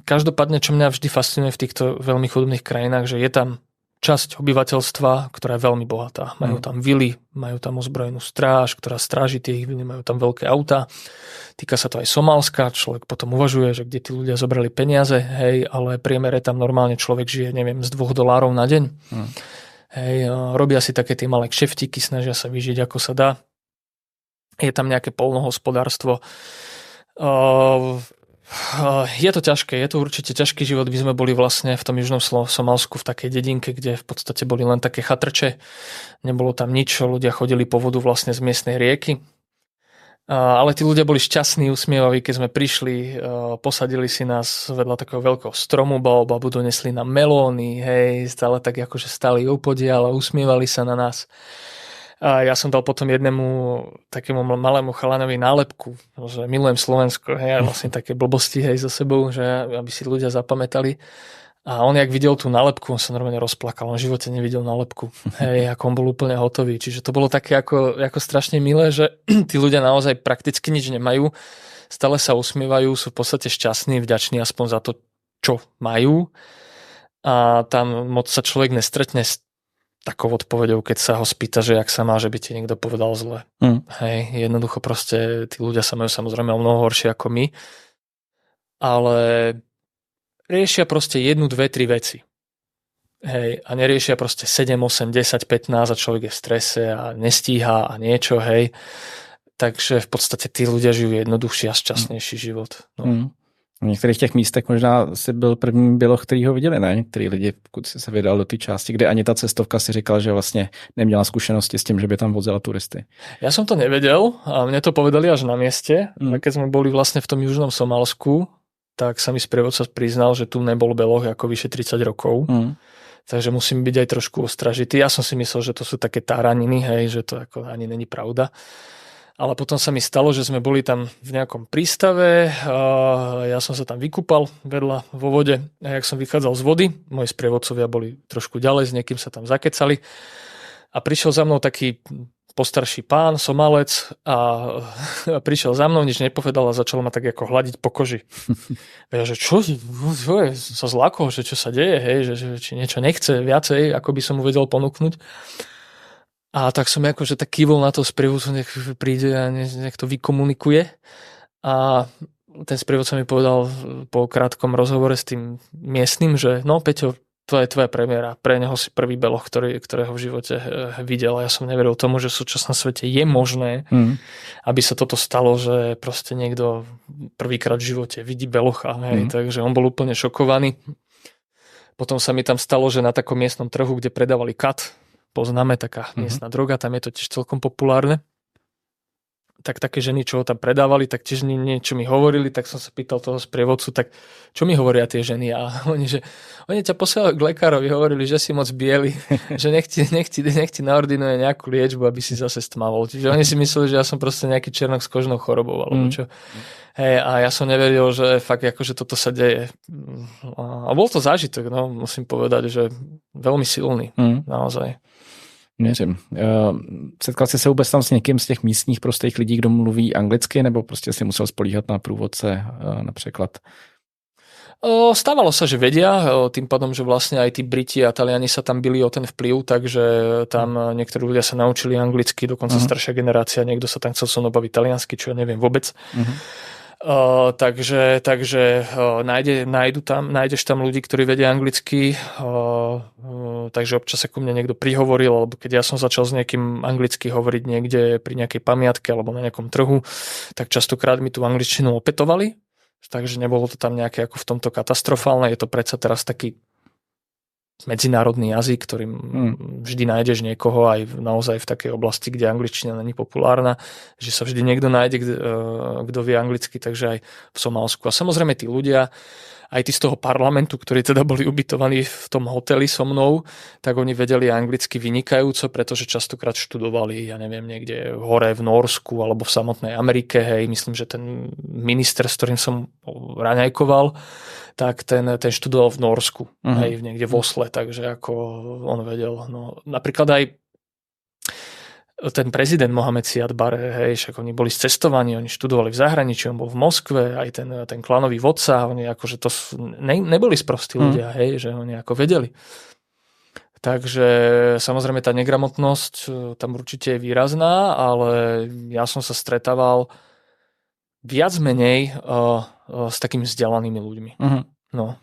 Každopádne, čo mňa vždy fascinuje v týchto veľmi chudobných krajinách, že je tam časť obyvateľstva, ktorá je veľmi bohatá. Majú tam vily, majú tam ozbrojenú stráž, ktorá stráži tie ich vily, majú tam veľké autá. Týka sa to aj Somálska, človek potom uvažuje, že kde tí ľudia zobrali peniaze, hej, ale priemere tam normálne človek žije, neviem, z $2 na deň. Hej, robia si také tie malé kšeftíky, snažia sa vyžiť, ako sa dá. Je tam nejaké poľnohospodárstvo. Je to ťažké, je to určite ťažký život. My sme boli vlastne v tom južnom Somálsku v takej dedinke, kde v podstate boli len také chatrče. Nebolo tam nič, ľudia chodili po vodu vlastne z miestnej rieky. Ale tí ľudia boli šťastní, usmievaví, keď sme prišli, posadili si nás vedľa takého veľkého stromu baobabu, donesli nám melóny, hej, stále tak akože stáli opodiaľ a usmievali sa na nás. A ja som dal potom jednému takému malému chalanovi nálepku, že milujem Slovensko, hej, a vlastne také blbosti, hej, za sebou, že aby si ľudia zapamätali. A on, jak videl tú nálepku, on sa normálne rozplakal, on v živote nevidel nálepku, hej, ako on bol úplne hotový. Čiže to bolo také ako strašne milé, že tí ľudia naozaj prakticky nič nemajú, stále sa usmievajú, sú v podstate šťastní, vďační aspoň za to, čo majú. A tam moc sa človek nestretne s takou odpoveďou, keď sa ho spýta, že jak sa má, že by ti niekto povedal zle. Hej, jednoducho proste tí ľudia sa majú samozrejme o mnoho horšie ako my, ale riešia proste 1, 2, 3 veci. Hej, a neriešia proste 7, 8, 10, 15 a človek je v strese a nestíha a niečo, hej. Takže v podstate tí ľudia žijú jednoduchší a šťastnejší život. No. V některých těch místech možná si byl první běloch, který ho viděli, ne? Některý lidi, pokud si se vydal do té části, kde ani ta cestovka si říkala, že vlastně neměla zkušenosti s tím, že by tam vozila turisty. Ja som to nevedel a mne to povedali až na mieste. A keď sme boli vlastne v tom južnom Somálsku, tak sa mi sprievodca priznal, že tu nebol beloch ako vyše 30 rokov. Takže musím byť aj trošku ostražitý. Ja som si myslel, že to sú také táraniny, hej, že to ako ani není pravda. Ale potom sa mi stalo, že sme boli tam v nejakom prístave, ja som sa tam vykúpal vedľa vo vode a jak som vychádzal z vody, moji sprievodcovia boli trošku ďalej, s niekým sa tam zakecali a prišiel za mnou taký postarší pán, Somálec a prišiel za mnou, nič nepovedal a začal ma tak ako hľadiť po koži. A ja, že čo je, sa zlákol, že čo sa deje, hej, že či niečo nechce viacej, ako by som mu vedel ponúknuť. A tak som akože tak kývol na to sprievodcu, nech príde a nech to vykomunikuje. A ten sprievodca mi povedal po krátkom rozhovore s tým miestnym, že no Peťo, to je tvoja premiéra. Pre neho si prvý beloch, ktorého v živote videl. A ja som neveril tomu, že v súčasnom svete je možné, aby sa toto stalo, že proste niekto prvýkrát v živote vidí belocha. Takže on bol úplne šokovaný. Potom sa mi tam stalo, že na takom miestnom trhu, kde predávali kat, poznáme, taká miestna droga, tam je to tiež celkom populárne. Tak také ženy, čo ho tam predávali, tak tiež niečo mi hovorili, tak som sa pýtal toho sprievodcu, tak čo mi hovoria tie ženy? A oni ťa posielajú k lekárovi, hovorili, že si moc biely, že nech ti naordinuje nejakú liečbu, aby si zase stmavol. Čiže oni si mysleli, že ja som proste nejaký černok s kožnou chorobou, alebo čo. Hej, a ja som neveril, že fakt akože toto sa deje. A bol to zážitok, no, musím povedať, že veľmi silný, naozaj. Věřím. Setkal jsi se vůbec tam s někým z těch místních prostých lidí, kdo mluví anglicky, nebo prostě si musel spolíhat na průvodce na překlad? Stávalo sa, že vedia, tým pádom, že vlastne aj tí Briti a Taliani sa tam bili o ten vplyv, takže tam niektorí ľudia sa naučili anglicky, dokonca staršia generácia, niekto sa tam chcel so mnou baviť taliansky, čo ja neviem vôbec. Takže nájdeš tam ľudí, ktorí vedia anglicky, takže občas sa ku mne niekto prihovoril, alebo keď ja som začal s niekým anglicky hovoriť niekde pri nejakej pamiatke alebo na nejakom trhu, tak častokrát mi tú angličtinu opätovali, takže nebolo to tam nejaké ako v tomto katastrofálne, je to predsa teraz taký medzinárodný jazyk, ktorým vždy nájdeš niekoho aj naozaj v takej oblasti, kde angličtina není populárna, že sa vždy niekto nájde, kto vie anglicky, takže aj v Somálsku. A samozrejme tí ľudia, aj tí z toho parlamentu, ktorí teda boli ubytovaní v tom hoteli so mnou, tak oni vedeli anglicky vynikajúco, pretože častokrát študovali, ja neviem, niekde hore v Norsku alebo v samotnej Amerike, hej, myslím, že ten minister, s ktorým som raňajkoval, tak ten študoval v Norsku, hej, niekde v Osle, takže ako on vedel. No, napríklad aj ten prezident Mohamed Siad Barre, hej, však oni boli cestovaní, oni študovali v zahraničí, on bol v Moskve, aj ten klanový vodca, oni akože to neboli sprostí ľudia, hej, že oni ako vedeli. Takže samozrejme tá negramotnosť tam určite je výrazná, ale ja som sa stretával viac menej s takými vzdelanými ľuďmi. No.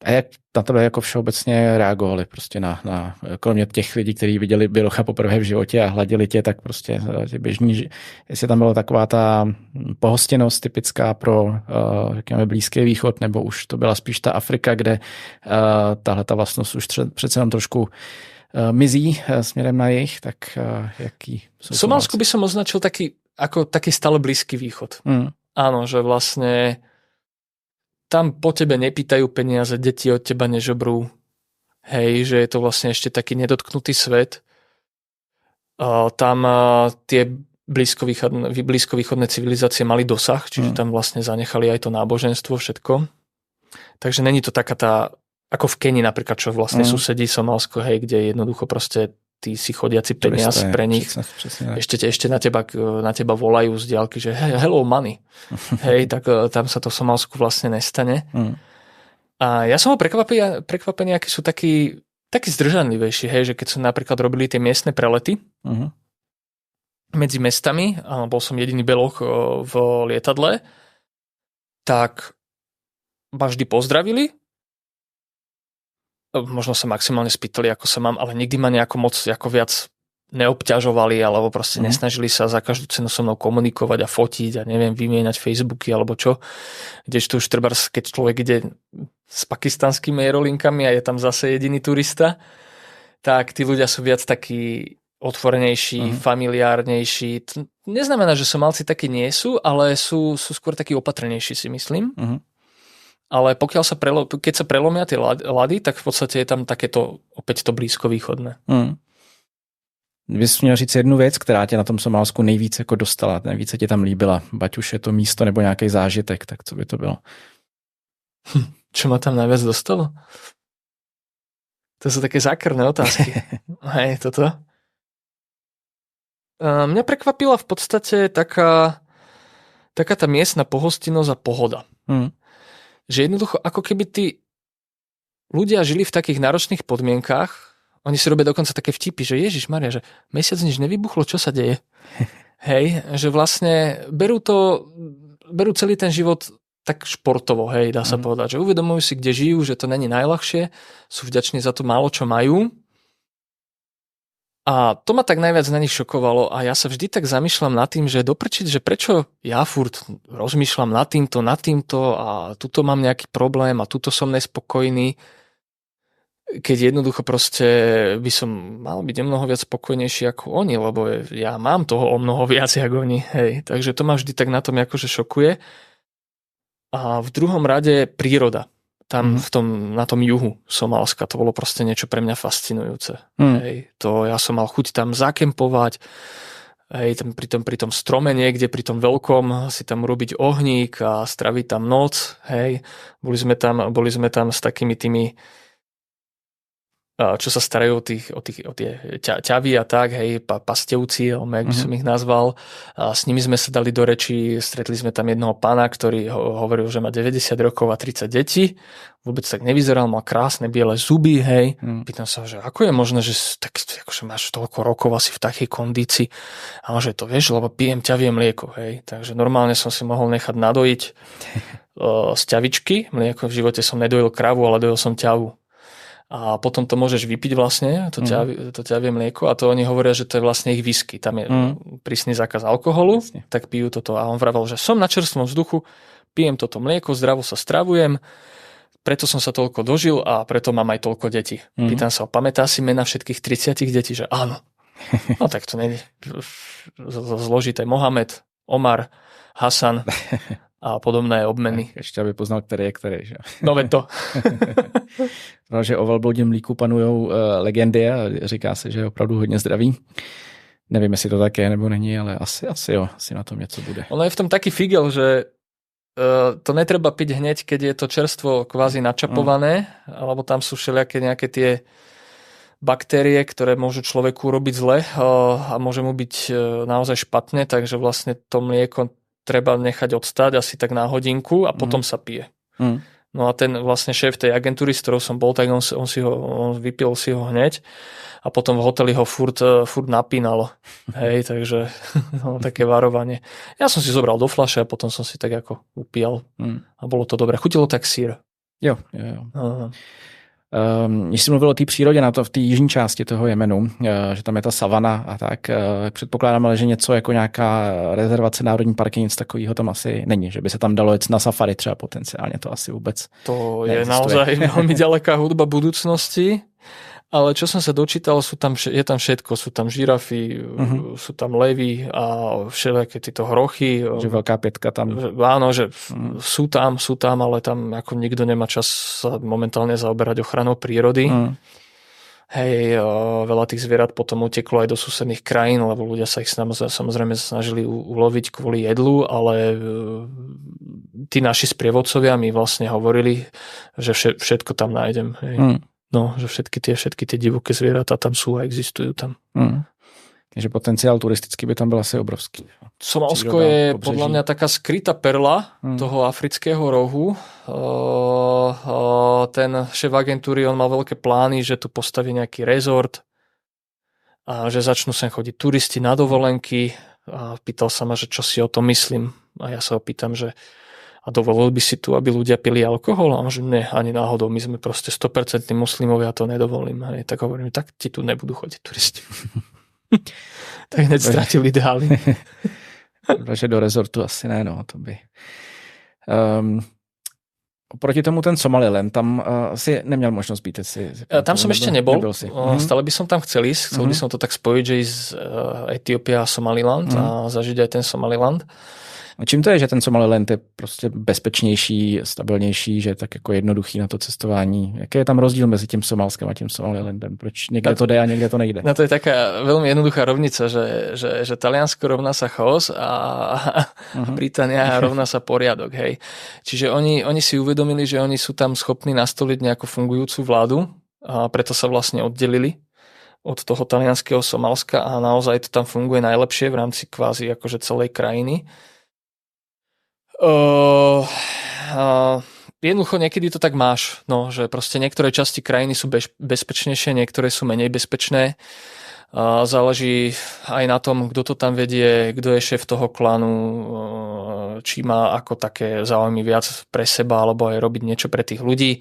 A jak na tebe jako všeobecně reagovali prostě na kromě těch lidí, kteří viděli Bělocha poprvé v životě a hladili tě, tak prostě běžní, jestli tam byla taková ta pohostinnost typická pro řekněme Blízký východ, nebo už to byla spíš ta Afrika, kde tahle ta vlastnost už přece jenom trošku mizí směrem na jich, tak jaký jsou Somálsku by som označil taký stále Blízky východ. Áno, že vlastne tam po tebe nepýtajú peniaze, deti od teba nežobrú. Hej, že je to vlastne ešte taký nedotknutý svet. Tam tie blízkovýchodné civilizácie mali dosah, čiže tam vlastne zanechali aj to náboženstvo, všetko. Takže není to taká tá, ako v Kenii napríklad, čo vlastne susedí Somálsko, hej, kde jednoducho proste ty si chodiaci peniaz pre nich. Presne. Ešte na teba volajú z diaľky, že hello money. Hej, tak tam sa to v Somálsku vlastne nestane. A ja som bol prekvapený, akí sú takí zdržanlivejší, hej, že keď som napríklad robili tie miestne prelety medzi mestami, a bol som jediný beloch v lietadle, tak ma vždy pozdravili, možno sa maximálne spýtali, ako sa mám, ale nikdy ma nejako moc ako viac neobťažovali, alebo proste nesnažili sa za každú cenu so mnou komunikovať a fotiť a neviem, vymieňať Facebooky alebo čo. Kdežto už trebárs, keď človek ide s pakistanskými aerolinkami a je tam zase jediný turista, tak tí ľudia sú viac takí otvorenejší, familiárnejší. To neznamená, že Somálci takí nie sú, ale sú skôr takí opatrnejší, si myslím. Ale keď sa prelomia tie lady, tak v podstate je tam takéto opäť to blízkovýchodné. Bys měl říct jednu věc, která tě na tom Somálsku nejvíc jako dostala, nejvíce tě tam líbila, ať už je to místo nebo nějaký zážitek, tak co by to bylo? Čo ma tam najviac dostalo? To sú také zákerné otázky. Hej, toto. Mňa prekvapila v podstate taká tá miestna pohostinnosť a pohoda. Že jednoducho, ako keby tí ľudia žili v takých náročných podmienkách, oni si robia dokonca také vtipy, že Ježišmaria, že mesiac nič nevybuchlo, čo sa deje? Hej, že vlastne berú celý ten život tak športovo, hej, dá sa povedať, že uvedomujú si, kde žijú, že to není najľahšie, sú vďační za to málo, čo majú. A to ma tak najviac na nich šokovalo a ja sa vždy tak zamýšľam nad tým, že doprčiť, že prečo ja furt rozmýšľam nad týmto a tuto mám nejaký problém a tuto som nespokojný, keď jednoducho proste by som mal byť o mnoho viac spokojnejší ako oni, lebo ja mám toho o mnoho viac ako oni. Hej. Takže to ma vždy tak na tom akože šokuje. A v druhom rade príroda. Tam na tom juhu Somálska to bolo proste niečo pre mňa fascinujúce. Hej, to ja som mal chuť tam zakempovať, hej, tam pri tom strome niekde, pri tom veľkom si tam urobiť ohník a straviť tam noc. Hej. Boli sme tam s takými tými, čo sa starajú o tie ťavy a tak, hej, pastevci, jak by som ich nazval. A s nimi sme sa dali do reči, stretli sme tam jednoho pána, ktorý hovoril, že má 90 rokov a 30 detí. Vôbec tak nevyzeral, mal krásne biele zuby, hej. Pýtam sa, že ako je možné, že tak, akože máš toľko rokov asi v takej kondícii. A že to vieš, lebo pijem ťavie mlieko, hej. Takže normálne som si mohol nechať nadojiť z ťavičky. Mlieko v živote som nedojil kravu, ale dojil som ťavu. A potom to môžeš vypiť vlastne, to ťavie mlieko a to oni hovoria, že to je vlastne ich whisky. Tam je prísny zákaz alkoholu, tak pijú toto. A on vravel, že som na čerstvom vzduchu, pijem toto mlieko, zdravo sa stravujem, preto som sa toľko dožil a preto mám aj toľko detí. Pýtam sa, pamätá si mena všetkých 30 detí? Že áno. No tak to nie je zložité. Mohamed, Omar, Hasan a podobné obmeny. Ještě aby poznal, který je který. Že? No veď to. No, že o velbloudím mlíku panujou legendy a říká se, že je opravdu hodně zdravý. Nevím, jestli to tak je nebo není, ale asi jo, asi na tom něco bude. Ono je v tom taký figel, že to netreba piť hneď, keď je to čerstvo kvázi načapované, alebo tam sú všelijaké nejaké tie baktérie, ktoré môžu človeku robiť zle a môže mu byť naozaj špatne, takže vlastne to mlieko treba nechať odstať asi tak na hodinku a potom sa pije. No a ten vlastne šéf tej agentúry, s ktorou som bol, tak on vypil si ho hneď a potom v hoteli ho furt napínalo. Hej, takže také varovanie. Ja som si zobral do fľaše a potom som si tak ako upíjal a bolo to dobré. Chutilo tak sír. Jo. Když jsi mluvil o té přírodě v té jižní části toho Jemenu, že tam je ta savana a tak, předpokládám, ale že něco jako nějaká rezervace, národní parky, nic takového tam asi není, že by se tam dalo jet na safari třeba potenciálně, to asi vůbec to je naozaj veľmi ďaleká hudba budúcnosti, ale čo som sa dočítal, je tam všetko, sú tam žirafy, sú tam levy a všelijaké tieto hrochy. Že veľká pätka tam. Áno, že sú tam, ale tam ako nikto nemá čas sa momentálne zaoberať ochranou prírody. Hej, veľa tých zvierat potom uteklo aj do susedných krajín, lebo ľudia sa ich samozrejme snažili uloviť kvôli jedlu, ale tí naši sprievodcovia mi vlastne hovorili, že všetko tam nájdem. Hej. No, že všetky tie divoké zvieratá tam sú a existujú tam. Takže potenciál turistický by tam byl asi obrovský. Somálsko je podľa mňa taká skrytá perla toho afrického rohu. Ten šéf agentúry, on mal veľké plány, že tu postaví nejaký rezort a že začnú sem chodiť turisti na dovolenky a pýtal sa ma, že čo si o tom myslím. A ja sa ho pýtam, že a dovolil by si tu, aby ľudia pili alkohol? A že nie, ani náhodou, my sme proste 100% muslimovia, to nedovolím. Hej. Tak hovorím, tak ti tu nebudú chodiť turisti. Tak hneď stratili ideály. Takže do rezortu asi ne, no, to by. Oproti tomu ten Somaliland, tam si neměl možnosť byť. Tam som ešte nebol, stále by som tam chcel ísť, chcel by som to tak spojiť, že ísť Etiópia a Somaliland a zažiť aj ten Somaliland. A čím to je, že ten Somaliland je prostě bezpečnější, stabilnější, že je tak jako jednoduchý na to cestování? Jaký je tam rozdíl mezi tím Somálskem a tím Somalilandem? Proč někde to jde a někde to nejde? No to je taká veľmi jednoduchá rovnica, že Taliansko rovná sa chaos a Británia rovná sa poriadok. Hej. Čiže oni si uvedomili, že oni sú tam schopní nastoliť nejakú fungujúcu vládu a preto sa vlastne oddelili od toho talianského Somálska a naozaj to tam funguje najlepšie v rámci kvázi akože celej krajiny. Jednoducho niekedy to tak máš, no, že proste niektoré časti krajiny sú bezpečnejšie, niektoré sú menej bezpečné. Záleží aj na tom, kto to tam vedie, kto je šéf toho klanu, či má ako také záujmy viac pre seba, alebo aj robiť niečo pre tých ľudí.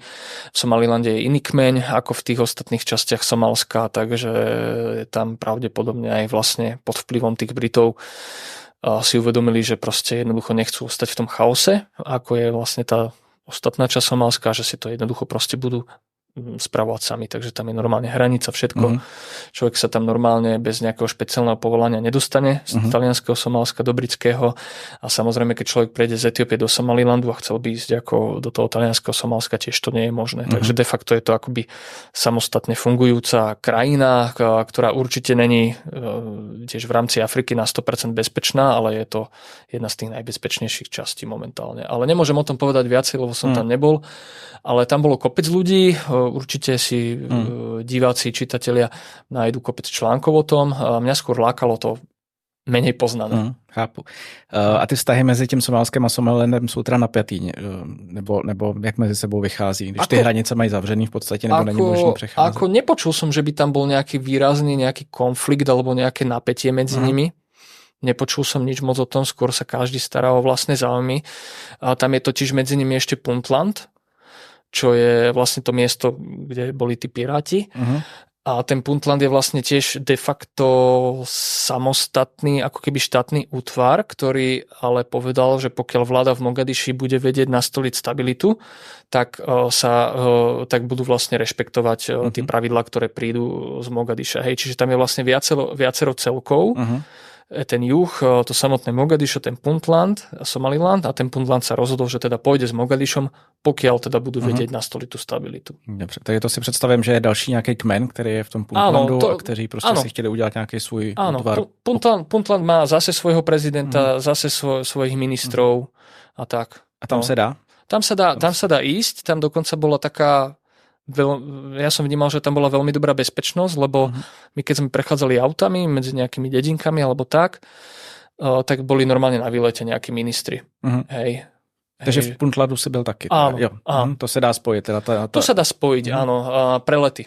V Somalilande je iný kmeň ako v tých ostatných častiach Somálska, takže je tam pravdepodobne aj vlastne pod vplyvom tých Britov si uvedomili, že proste jednoducho nechcú ostať v tom chaose, ako je vlastne tá ostatná časť Somálska, že si to jednoducho proste budú spravovať sami, takže tam je normálne hranica, všetko. Človek sa tam normálne bez nejakého špeciálneho povolania nedostane z talianského Somálska do britského a samozrejme, keď človek prejde z Etiópie do Somalilandu a chcel by ísť ako do toho talianského Somálska, tiež to nie je možné. Takže de facto je to akoby samostatne fungujúca krajina, ktorá určite není tiež v rámci Afriky na 100% bezpečná, ale je to jedna z tých najbezpečnejších častí momentálne. Ale nemôžem o tom povedať viacej, lebo som tam nebol, ale tam bolo kopec ľudí. Určite si diváci, čitatelia nájdu kopec článkov o tom. Mňa skôr lákalo to menej poznané. Chápu. A ty vztahy mezi tím Somálskem a Somalilandem jsou teda napjatý? Nebo jak mezi sebou vychází? Když ty hranice mají zavřený v podstatě, nebo není možné přecházet? Ako nepočul som, že by tam bol nejaký výrazný nejaký konflikt alebo nejaké napätie medzi nimi. Nepočul som nič moc o tom, skôr sa každý stará o vlastné záujmy. A tam je totiž medzi nimi ešte Puntland, čo je vlastne to miesto, kde boli tí piráti. A ten Puntland je vlastne tiež de facto samostatný, ako keby štátny útvar, ktorý ale povedal, že pokiaľ vláda v Mogadiši bude vedieť nastoliť stabilitu, tak budú vlastne rešpektovať tie pravidlá, ktoré prídu z Mogadiša. Hej, čiže tam je vlastne viacero celkov. Ten juh, to samotné Mogadišo, ten Puntland, Somaliland a ten Puntland sa rozhodol, že teda pôjde s Mogadišom, pokiaľ teda budú vedieť nastoliť tú stabilitu. Dobře, takže to si představím, že je další nějaký kmen, který je v tom Puntlandu a kteří prostě si chtěli udělat nějaký svůj útvar. Puntland má zase svojho prezidenta, zase svojich ministrov a tak. A tam se dá? Tam sa dá ísť, tam dokonca bola taká ja som vnímal, že tam bola veľmi dobrá bezpečnosť, lebo my keď sme prechádzali autami medzi nejakými dedinkami alebo tak boli normálne na výlete nejakí ministri. Hej. Takže v Puntlandu si byl taky. Áno, jo. To sa dá spojiť. To sa dá spojiť, áno. Prelety,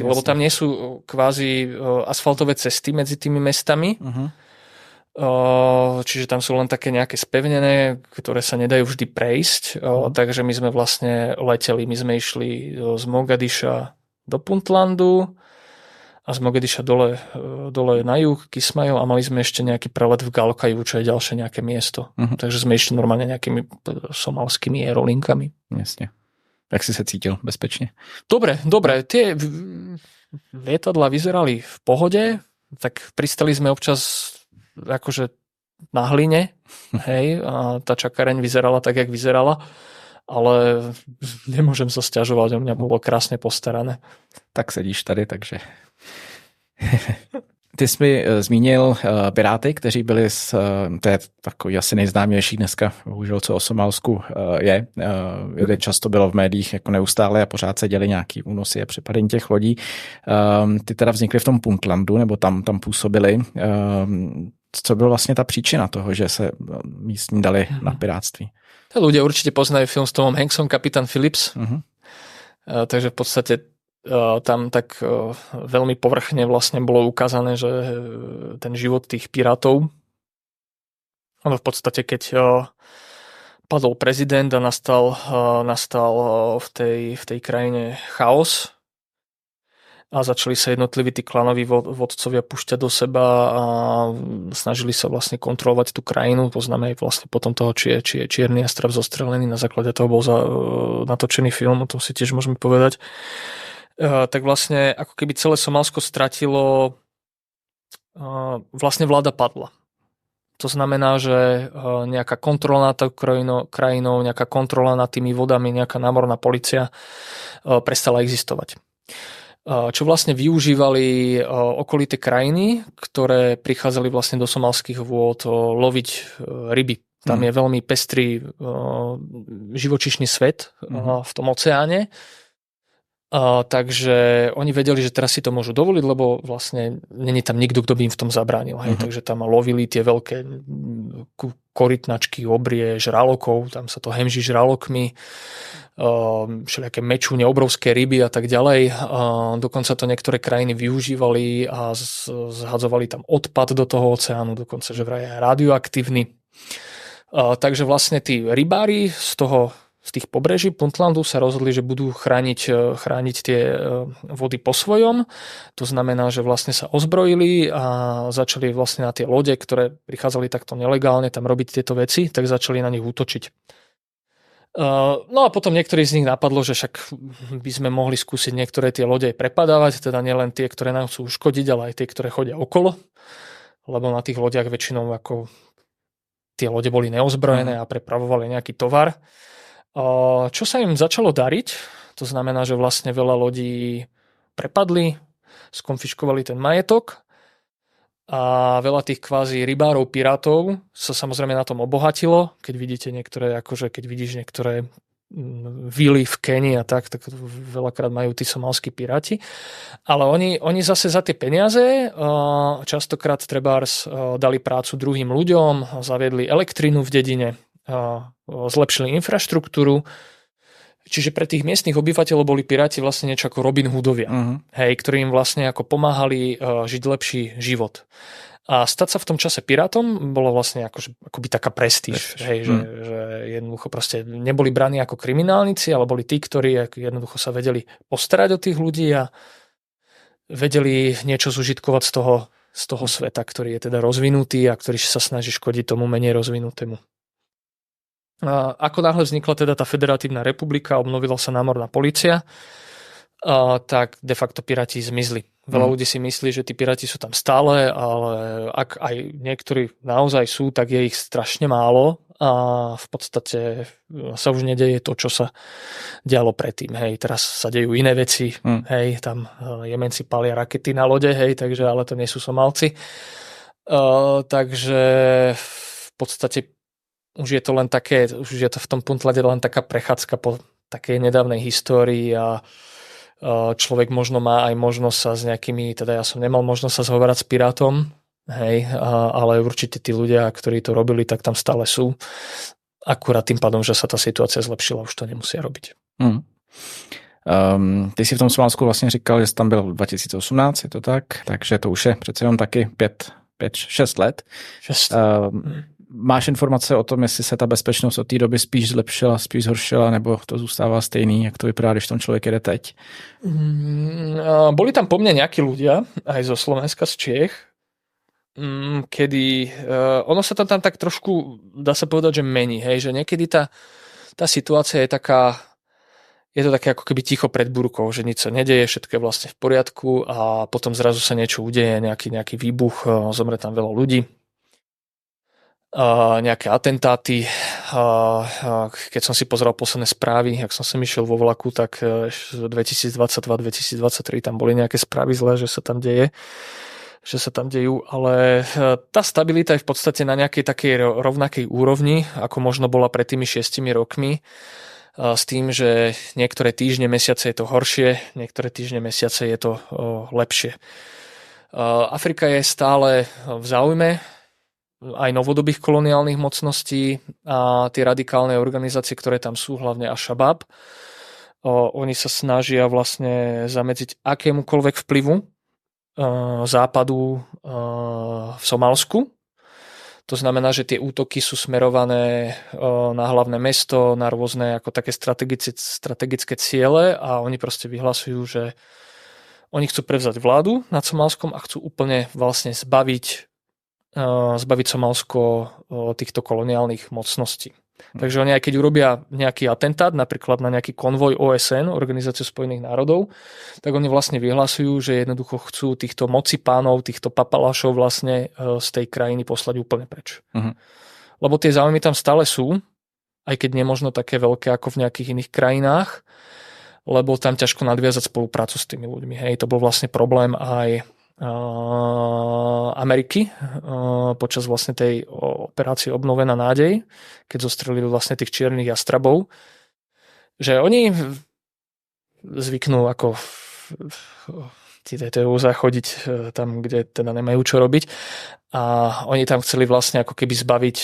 lebo tam nie sú kvázi asfaltové cesty medzi tými mestami. Čiže tam sú len také nejaké spevnené, ktoré sa nedajú vždy prejsť. Takže my sme vlastne leteli. My sme išli z Mogadiša do Puntlandu a z Mogadiša dole na juh Kismajo a mali sme ešte nejaký prelet v Galkaju, čo je ďalšie nejaké miesto. Takže sme išli normálne nejakými somalskými aerolinkami. Jasne. Jak si sa cítil bezpečne? Dobre. Tie lietadlá vyzerali v pohode, tak pristali sme občas akože na hline, hej, a tá čakareň vyzerala tak, jak vyzerala, ale nemôžem sa sťažovať, o mňa bolo krásne postarané. Tak sedíš tady, takže... Ty jsi mi zmínil Piráty, kteří byli to je takový asi nejznámější dneska, bohužel co o Somálsku je. Často bylo v médiích jako neustále a pořád se děli nějaký únosy a přepadení těch lodí. Ty teda vznikly v tom Puntlandu, nebo tam působili. Co byla vlastně ta příčina toho, že se místní dali na pirátství? Ľudia určite poznajú film s Tomom Hanksom, Kapitán Phillips. Takže v podstate tam tak veľmi povrchne vlastne bolo ukázané, že ten život tých pirátov, v podstate keď padol prezident a nastal v tej krajine chaos a začali sa jednotliví tí klanoví vodcovia púšťať do seba a snažili sa vlastne kontrolovať tú krajinu. Poznáme aj vlastne potom toho, či je Čierny Jastrab zostrelený, na základe toho bol natočený film, o tom si tiež môžeme povedať. Tak vlastne ako keby celé Somálsko stratilo, vlastne vláda padla. To znamená, že nejaká kontrola nad tou krajinou, nejaká kontrola nad tými vodami, nejaká námorná polícia prestala existovať. Čo vlastne využívali okolité krajiny, ktoré prichádzali vlastne do somalských vôd loviť ryby. Tam je veľmi pestrý živočíšny svet v tom oceáne. Takže oni vedeli, že teraz si to môžu dovoliť, lebo vlastne není tam nikto, kto by im v tom zabránil. Hej. Takže tam lovili tie veľké korytnačky, obrie, žralokov, tam sa to hemží žralokmi, všelijaké mečúne, obrovské ryby a tak ďalej. Dokonca to niektoré krajiny využívali a zhadzovali tam odpad do toho oceánu, dokonca, že vraj aj radioaktívny. Takže vlastne tí rybári z tých pobreží Puntlandu sa rozhodli, že budú chrániť tie vody po svojom. To znamená, že vlastne sa ozbrojili a začali vlastne na tie lode, ktoré prichádzali takto nelegálne tam robiť tieto veci, tak začali na nich útočiť. No a potom niektorých z nich napadlo, že však by sme mohli skúsiť niektoré tie lode prepadávať, teda nielen tie, ktoré nám chcú uškodiť, ale aj tie, ktoré chodia okolo, lebo na tých lodiach väčšinou ako tie lode boli neozbrojené a prepravovali nejaký tovar. Čo sa im začalo dariť, to znamená, že vlastne veľa lodí prepadli, skonfiškovali ten majetok a veľa tých kvázi rybárov, pirátov sa samozrejme na tom obohatilo. Keď vidíte keď vidíš niektoré vily v Kenii a tak veľakrát majú tí somalskí piráti. Ale oni zase za tie peniaze častokrát trebárs dali prácu druhým ľuďom, zaviedli elektrinu v dedine, zlepšili infraštruktúru. Čiže pre tých miestnych obyvateľov boli piráti vlastne niečo ako Robin Hoodovia, ktorí im vlastne ako pomáhali žiť lepší život. A stať sa v tom čase pirátom bolo vlastne akoby taká prestíž, že jednoducho proste neboli braní ako kriminálnici, ale boli tí, ktorí jednoducho sa vedeli postarať o tých ľudí a vedeli niečo zužitkovať z toho sveta, ktorý je teda rozvinutý a ktorý sa snaží škodiť tomu menej rozvinutému. A ako náhle vznikla teda tá Federatívna republika, obnovila sa námorná polícia, tak de facto piráti zmizli. Veľa ľudí si myslí, že tí piráti sú tam stále, ale ak aj niektorí naozaj sú, tak je ich strašne málo a v podstate sa už nedeje to, čo sa dialo predtým. Hej, teraz sa dejú iné veci, hej, tam Jemenci palia rakety na lode, hej, takže ale to nie sú Somálci. Takže v podstate už je to v tom Puntlande len taká prechádzka po takej nedávnej histórii a človek možno má aj možnosť sa s nejakými, teda ja som nemal možnosť sa zhovárať s pirátom, hej, ale určite tí ľudia, ktorí to robili, tak tam stále sú. Akurát tým pádom, že sa tá situácia zlepšila, už to nemusia robiť. Ty si v tom Somálsku vlastně říkal, že jsi tam byl 2018, je to tak? Takže to už je přece jenom taky 5-6 let. 6. Máš informace o tom, jestli se ta bezpečnost od té doby spíš zlepšila, spíš zhoršila, nebo to zůstává stejný, jak to vypadá, když tam člověk jede teď? Boli tam po mne nejakí ľudia, aj zo Slovenska, z Čiech, kedy ono sa tam tak trošku, dá sa povedať, že mení, hej, že niekedy tá situácia je taká, je to také ako keby ticho pred búrkou, že nič sa nedeje, všetko je vlastne v poriadku a potom zrazu sa niečo udeje, nejaký výbuch, zomre tam veľa ľudí. Nejaké atentáty. Keď som si pozrel posledné správy, ak som sem išiel vo vlaku, tak 2022-2023 tam boli nejaké správy zlé, že sa tam dejú, ale tá stabilita je v podstate na nejakej takej rovnakej úrovni, ako možno bola pred tými 6 rokmi, s tým, že niektoré týždne, mesiace je to horšie, niektoré týždne, mesiace je to lepšie. Afrika je stále v záujme aj novodobých koloniálnych mocností a tie radikálne organizácie, ktoré tam sú, hlavne Al-Shabaab. Oni sa snažia vlastne zamedziť akémukoľvek vplyvu západu v Somálsku. To znamená, že tie útoky sú smerované na hlavné mesto, na rôzne ako také strategické ciele a oni proste vyhlasujú, že oni chcú prevzať vládu nad Somálskom a chcú úplne vlastne zbaviť Somálsko týchto koloniálnych mocností. Takže oni aj keď urobia nejaký atentát, napríklad na nejaký konvoj OSN, Organizáciu spojených národov, tak oni vlastne vyhlasujú, že jednoducho chcú týchto mocipánov, týchto papalášov vlastne z tej krajiny poslať úplne preč. Lebo tie záujmy tam stále sú, aj keď nemožno také veľké ako v nejakých iných krajinách, lebo tam ťažko nadviazať spoluprácu s tými ľuďmi. Hej, to bol vlastne problém aj Ameriky počas vlastne tej operácie Obnovená nádej, keď zostrelili vlastne tých čiernych jastrabov, že oni zvyknú ako TTU zachodiť tam, kde teda nemajú čo robiť a oni tam chceli vlastne ako keby zbaviť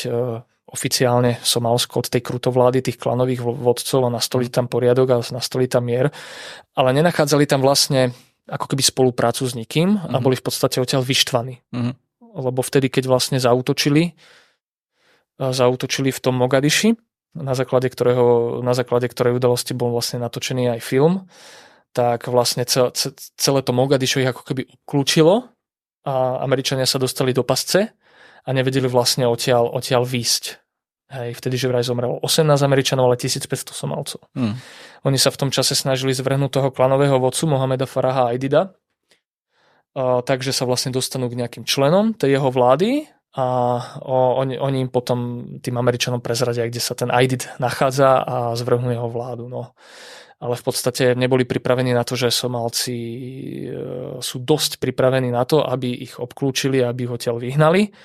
oficiálne Somálsko od tej krutovlády tých klanových vodcov a nastoliť tam poriadok a nastoliť tam mier, ale nenachádzali tam vlastne ako keby spoluprácu s nikým a boli v podstate odtiaľ vyštvaní. Lebo vtedy, keď vlastne zaútočili v tom Mogadiši, na základe ktorej udalosti bol vlastne natočený aj film, tak vlastne celé to Mogadišo ich ako keby obklúčilo a Američania sa dostali do pasce a nevedeli vlastne odtiaľ výjsť. Hej, vtedy, že vraj zomrelo 18 Američanov, ale 1500 Somálcov. Oni sa v tom čase snažili zvrhnúť toho klanového vodcu Mohameda Faraha Aidida, takže sa vlastne dostanú k nejakým členom tej jeho vlády a oni im potom tým Američanom prezradia, kde sa ten Aidid nachádza a zvrhnú jeho vládu. No. Ale v podstate neboli pripravení na to, že Somálci sú dosť pripravení na to, aby ich obklúčili, aby ho odtiaľ vyhnali.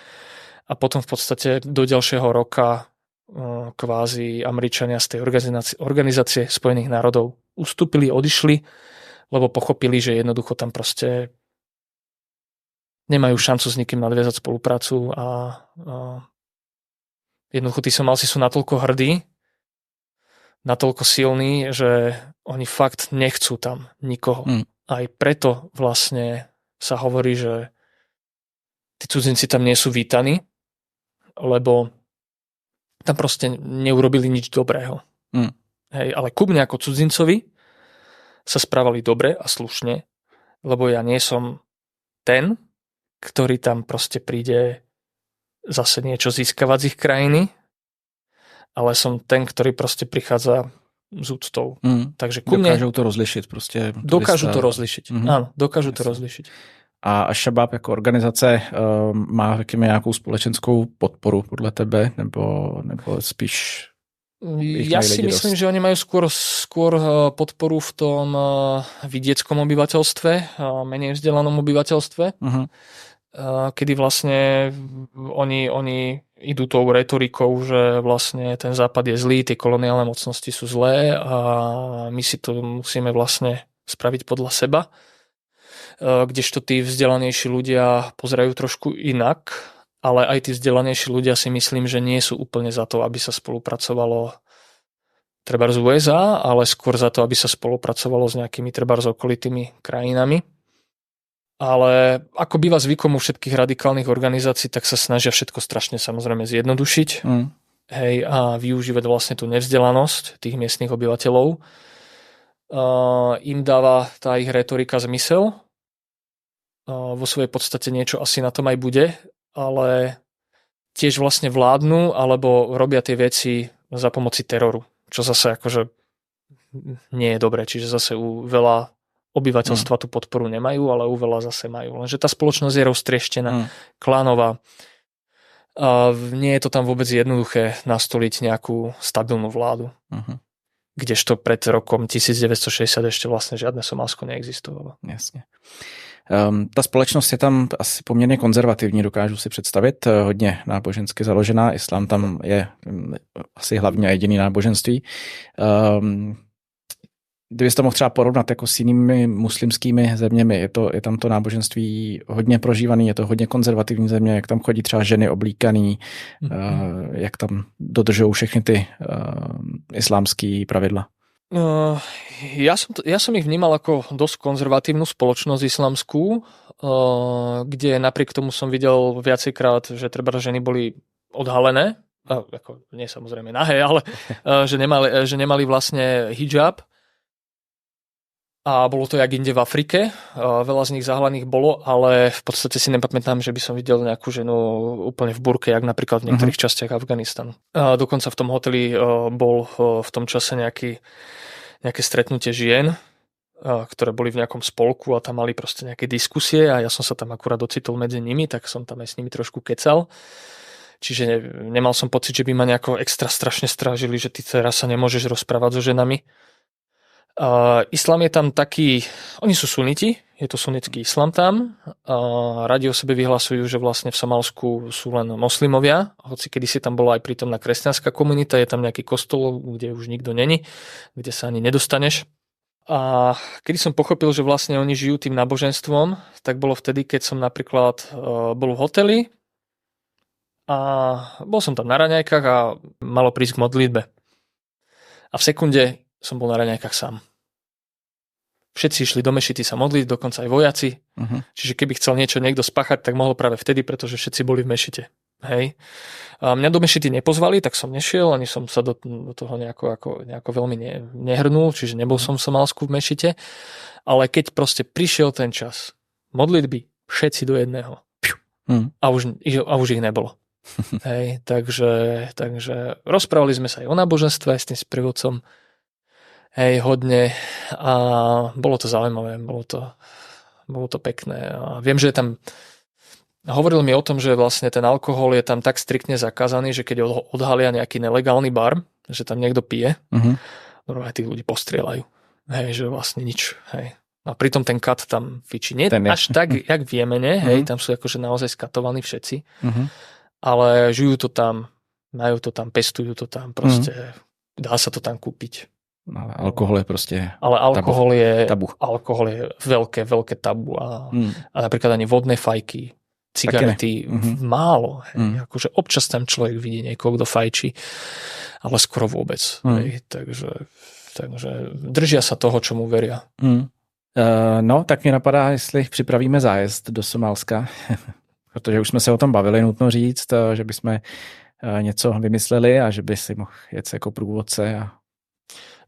A potom v podstate do ďalšieho roka kvázi Američania z tej organizácie Spojených národov ustúpili, odišli, lebo pochopili, že jednoducho tam proste nemajú šancu s nikým nadviazať spoluprácu a jednoducho tí Somálci sú natoľko hrdí, natoľko silní, že oni fakt nechcú tam nikoho. Aj preto vlastne sa hovorí, že tí cudzinci tam nie sú vítaní, lebo tam proste neurobili nič dobrého. Hej, ale ku mne ako cudzincovi sa správali dobre a slušne, lebo ja nie som ten, ktorý tam proste príde zase niečo získavať z ich krajiny, ale som ten, ktorý proste prichádza s úctou. Takže ku mne... Dokážu to rozlišiť proste. Dokážu to rozlišiť. Áno, dokážu to rozlišiť. A Al-Shabaab jako organizace má řekněme nějakou společenskou podporu podle tebe, nebo spíš... Ja si myslím, že oni majú skôr podporu v tom vidieckom obyvateľstve, menej vzdelanom obyvateľstve, kedy vlastne oni idú tou retorikou, že vlastne ten západ je zlý, tie koloniálne mocnosti sú zlé a my si to musíme vlastne spraviť podľa seba. Kdežto tí vzdelanejší ľudia pozerajú trošku inak, ale aj tí vzdelanejší ľudia si myslím, že nie sú úplne za to, aby sa spolupracovalo trebárs z USA, ale skôr za to, aby sa spolupracovalo s nejakými trebárs okolitými krajinami. Ale ako býva zvykom u všetkých radikálnych organizácií, tak sa snažia všetko strašne samozrejme zjednodušiť. Hej, a využívať vlastne tú nevzdelanosť tých miestnych obyvateľov. Im dáva tá ich retorika zmysel. Vo svojej podstate niečo asi na tom aj bude, ale tiež vlastne vládnu alebo robia tie veci za pomoci teroru, čo zase akože nie je dobré. Čiže zase u veľa obyvateľstva tú podporu nemajú, ale u veľa zase majú. Lenže tá spoločnosť je roztrieštená, klanová. Nie je to tam vôbec jednoduché nastoliť nejakú stabilnú vládu. Kdežto pred rokom 1960 ešte vlastne žiadne Somálsko neexistovalo. Jasně. Ta společnost je tam asi poměrně konzervativní, dokážu si představit, hodně nábožensky založená, islám tam je asi hlavně jediný náboženství. Kdybyste to mohl třeba porovnat jako s jinými muslimskými zeměmi, je tam to náboženství hodně prožívaný, je to hodně konzervativní země, jak tam chodí třeba ženy oblíkaný, jak tam dodržují všechny ty islámský pravidla? Ja som ich vnímal ako dosť konzervatívnu spoločnosť islamskú, kde napriek tomu som videl viacejkrát, že treba ženy boli odhalené, ako nie samozrejme nahé, ale že nemali vlastne hijab. A bolo to jak inde v Afrike. Veľa z nich zahalených bolo, ale v podstate si nepamätám, že by som videl nejakú ženu úplne v burke, jak napríklad v niektorých častiach Afganistanu. Dokonca v tom hoteli bol v tom čase nejaké stretnutie žien, ktoré boli v nejakom spolku a tam mali proste nejaké diskusie a ja som sa tam akurát ocitol medzi nimi, tak som tam aj s nimi trošku kecal. Čiže nemal som pocit, že by ma nejako extra strašne strážili, že ty teraz sa nemôžeš rozprávať so ženami. Islám je tam taký, oni sú suniti, je to sunnický islám tam, radi o sebe vyhlasujú, že vlastne v Somálsku sú len moslimovia, hoci kedysi tam bola aj prítomná kresťanská komunita, je tam nejaký kostol, kde už nikto není, kde sa ani nedostaneš. A kedy som pochopil, že vlastne oni žijú tým náboženstvom, tak bolo vtedy, keď som napríklad bol v hoteli a bol som tam na raňajkách a malo prísť k modlitbe. A v sekunde som bol na raňajkách sám. Všetci išli do mešity sa modliť, dokonca aj vojaci. Čiže keby chcel niečo niekto spáchať, tak mohol práve vtedy, pretože všetci boli v mešite. Hej. A mňa do mešity nepozvali, tak som nešiel, ani som sa do toho nejako veľmi nehrnul, čiže nebol som v Somálsku v mešite. Ale keď proste prišiel ten čas modlitby, všetci do jedného. A už ich nebolo. Hej, takže rozprávali sme sa aj o náboženstve s tým sprievodcom. Hej, hodne a bolo to zaujímavé, bolo to pekné a viem, že tam hovoril mi o tom, že vlastne ten alkohol je tam tak striktne zakázaný, že keď odhalia nejaký nelegálny bar, že tam niekto pije, normálne tých ľudí postrieľajú. Hej, že vlastne nič, hej. A pritom ten kat tam fičí. Nie až tak, jak v Jemene, hej, tam sú akože naozaj skatovaní všetci, ale žijú to tam, majú to tam, pestujú to tam, proste dá sa to tam kúpiť. Ale alkohol je proste alkohol je veľké tabu a napríklad ani vodné fajky, cigarety málo. Hej. Akože občas tam človek vidí niekoho, kto fajčí, ale skoro vôbec. Hej. Takže držia sa toho, čomu veria. No, tak mě napadá, jestli připravíme zájezd do Somálska, protože už jsme se o tom bavili, nutno říct, že bychom něco vymysleli a že by si mohl jet jako průvodce a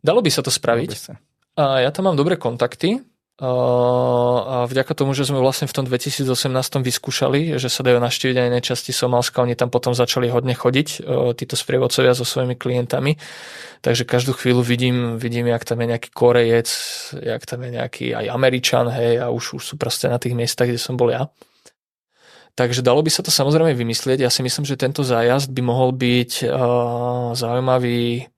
dalo by sa to spraviť. A ja tam mám dobré kontakty a vďaka tomu, že sme vlastne v tom 2018 vyskúšali, že sa dajú navštíviť aj iné časti Somálska, oni tam potom začali hodne chodiť, títo sprievodcovia so svojimi klientami. Takže každú chvíľu vidím, jak tam je nejaký Korejec, jak tam je nejaký aj Američan, hej, a už sú proste na tých miestach, kde som bol ja. Takže dalo by sa to samozrejme vymyslieť. Ja si myslím, že tento zájazd by mohol byť zaujímavý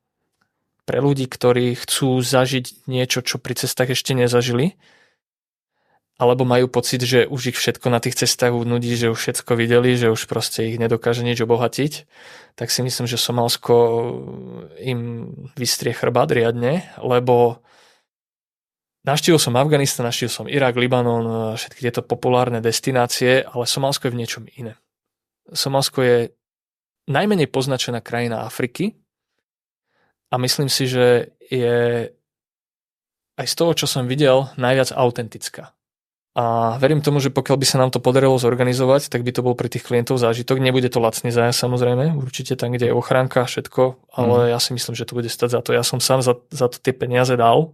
pre ľudí, ktorí chcú zažiť niečo, čo pri cestách ešte nezažili, alebo majú pocit, že už ich všetko na tých cestách nudí, že už všetko videli, že už proste ich nedokáže nič obohatiť, tak si myslím, že Somálsko im vystrie chrbát riadne, lebo Navštívil som Afganistan, navštívil som Irak, Libanon, všetky tieto populárne destinácie, ale Somálsko je v niečom iné. Somálsko je najmenej poznačená krajina Afriky a myslím si, že je aj z toho, čo som videl, najviac autentická. A verím tomu, že pokiaľ by sa nám to podarilo zorganizovať, tak by to bol pre tých klientov zážitok. Nebude to lacný zájazd, samozrejme, určite tam, kde je ochránka, všetko, ale ja si myslím, že to bude stať za to. Ja som sám za to tie peniaze dal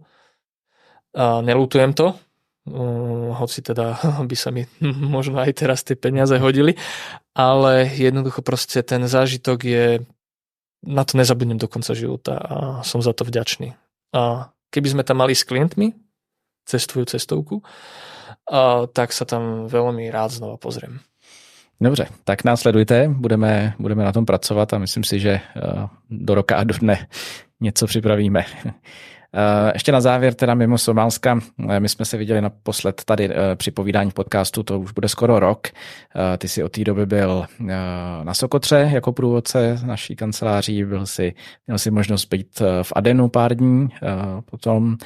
a neľutujem to, hoci teda by sa mi možno aj teraz tie peniaze hodili, ale jednoducho proste ten zážitok je, na to nezabudnem do konca života a som za to vďačný. A keby sme tam mali s klientmi cestovku, tak sa tam veľmi rád znova pozriem. Dobře, tak následujte, budeme na tom pracovat a myslím si, že do roka a do dne něco připravíme. Ještě na závěr, teda mimo Somálska, my jsme se viděli naposled tady při povídání v podcastu, to už bude skoro rok. Ty jsi od té doby byl na Sokotře jako průvodce naší kanceláří, měl si možnost být v Adenu pár dní, potom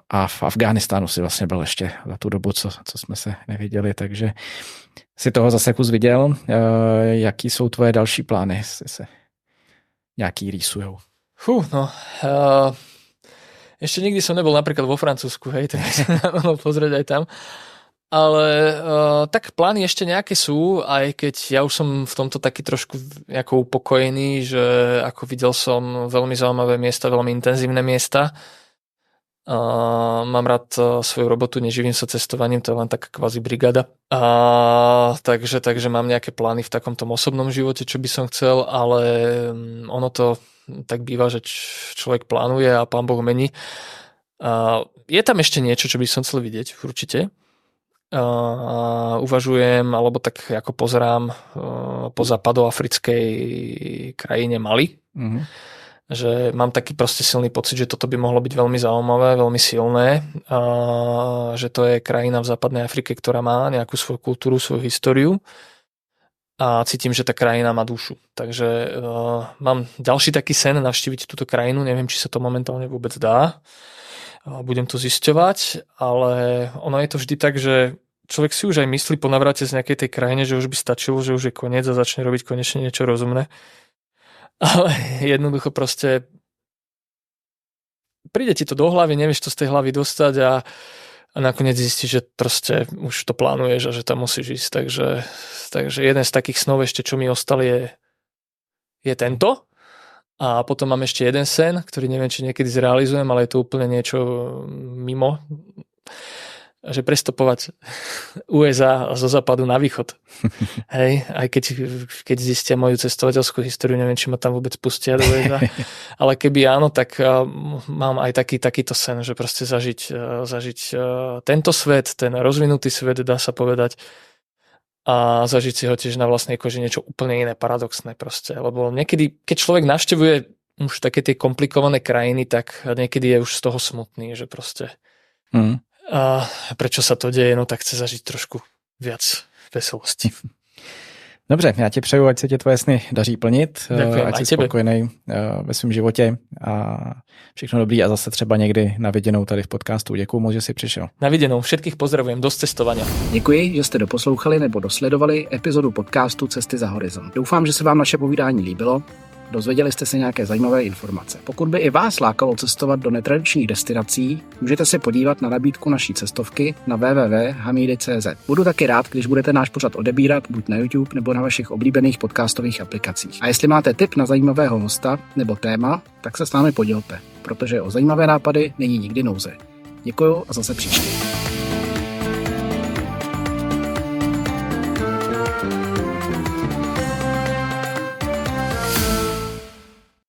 a v Afghánistánu si vlastně byl ještě za tu dobu, co jsme se neviděli, takže si toho zase kus viděl. Jaký jsou tvoje další plány, jestli se nějaký rýsujou? Ešte nikdy som nebol napríklad vo Francúzsku, hej, tak sa mohol pozrieť aj tam. Ale tak plány ešte nejaké sú, aj keď ja už som v tomto taký trošku ako upokojený, že ako videl som veľmi zaujímavé miesta, veľmi intenzívne miesta. Mám rád svoju robotu, neživím sa cestovaním, to je len taká kvázi brigáda. Takže mám nejaké plány v takomto osobnom živote, čo by som chcel, ale ono to tak býva, že človek plánuje a Pán Boh mení. Je tam ešte niečo, čo by som chcel vidieť, určite. Uvažujem, alebo tak ako pozerám po západoafrickej krajine Mali. Mm-hmm. Že mám taký proste silný pocit, že toto by mohlo byť veľmi zaujímavé, veľmi silné. Že to je krajina v západnej Afrike, ktorá má nejakú svoju kultúru, svoju históriu. A cítim, že tá krajina má dušu. Takže mám ďalší taký sen navštíviť túto krajinu. Neviem, či sa to momentálne vôbec dá. Budem to zisťovať, ale ono je to vždy tak, že človek si už aj myslí po navrate z nejakej tej krajine, že už by stačilo, že už je koniec a začne robiť konečne niečo rozumné. Ale jednoducho proste príde ti to do hlavy, nevieš to z tej hlavy dostať a nakoniec zistíš, že proste už to plánuješ a že tam musíš ísť. Takže jeden z takých snov ešte, čo mi ostal, je tento. A potom mám ešte jeden sen, ktorý neviem, či niekedy zrealizujem, ale je to úplne niečo mimo. Že prestopovať USA zo západu na východ. Hej, aj keď zistia moju cestovateľskú históriu, neviem, či ma tam vôbec pustia do USA. Ale keby áno, tak mám aj takýto sen, že proste zažiť tento svet, ten rozvinutý svet, dá sa povedať, a zažiť si ho tiež na vlastnej koži niečo úplne iné, paradoxné proste. Lebo niekedy, keď človek navštevuje už také tie komplikované krajiny, tak niekedy je už z toho smutný, že proste a prečo sa to deje, no tak chce zažiť trošku viac veselosti. Dobře, já ti přeju, ať se tě tvoje sny daří plnit, Ďakujem, ať jsi spokojený ve svém životě a všechno dobrý a zase třeba někdy na viděnou tady v podcastu. Děkuju moc, že jsi přišel. Na viděnou, všetkých pozdravujem, do cestovania. Děkuji, že jste doposlouchali nebo dosledovali epizodu podcastu Cesty za horizont. Doufám, že se vám naše povídání líbilo. Dozvěděli jste se nějaké zajímavé informace. Pokud by i vás lákalo cestovat do netradičních destinací, můžete se podívat na nabídku naší cestovky na www.hamidy.cz. Budu taky rád, když budete náš pořad odebírat buď na YouTube nebo na vašich oblíbených podcastových aplikacích. A jestli máte tip na zajímavého hosta nebo téma, tak se s námi podělte, protože o zajímavé nápady není nikdy nouze. Děkuju a zase příště.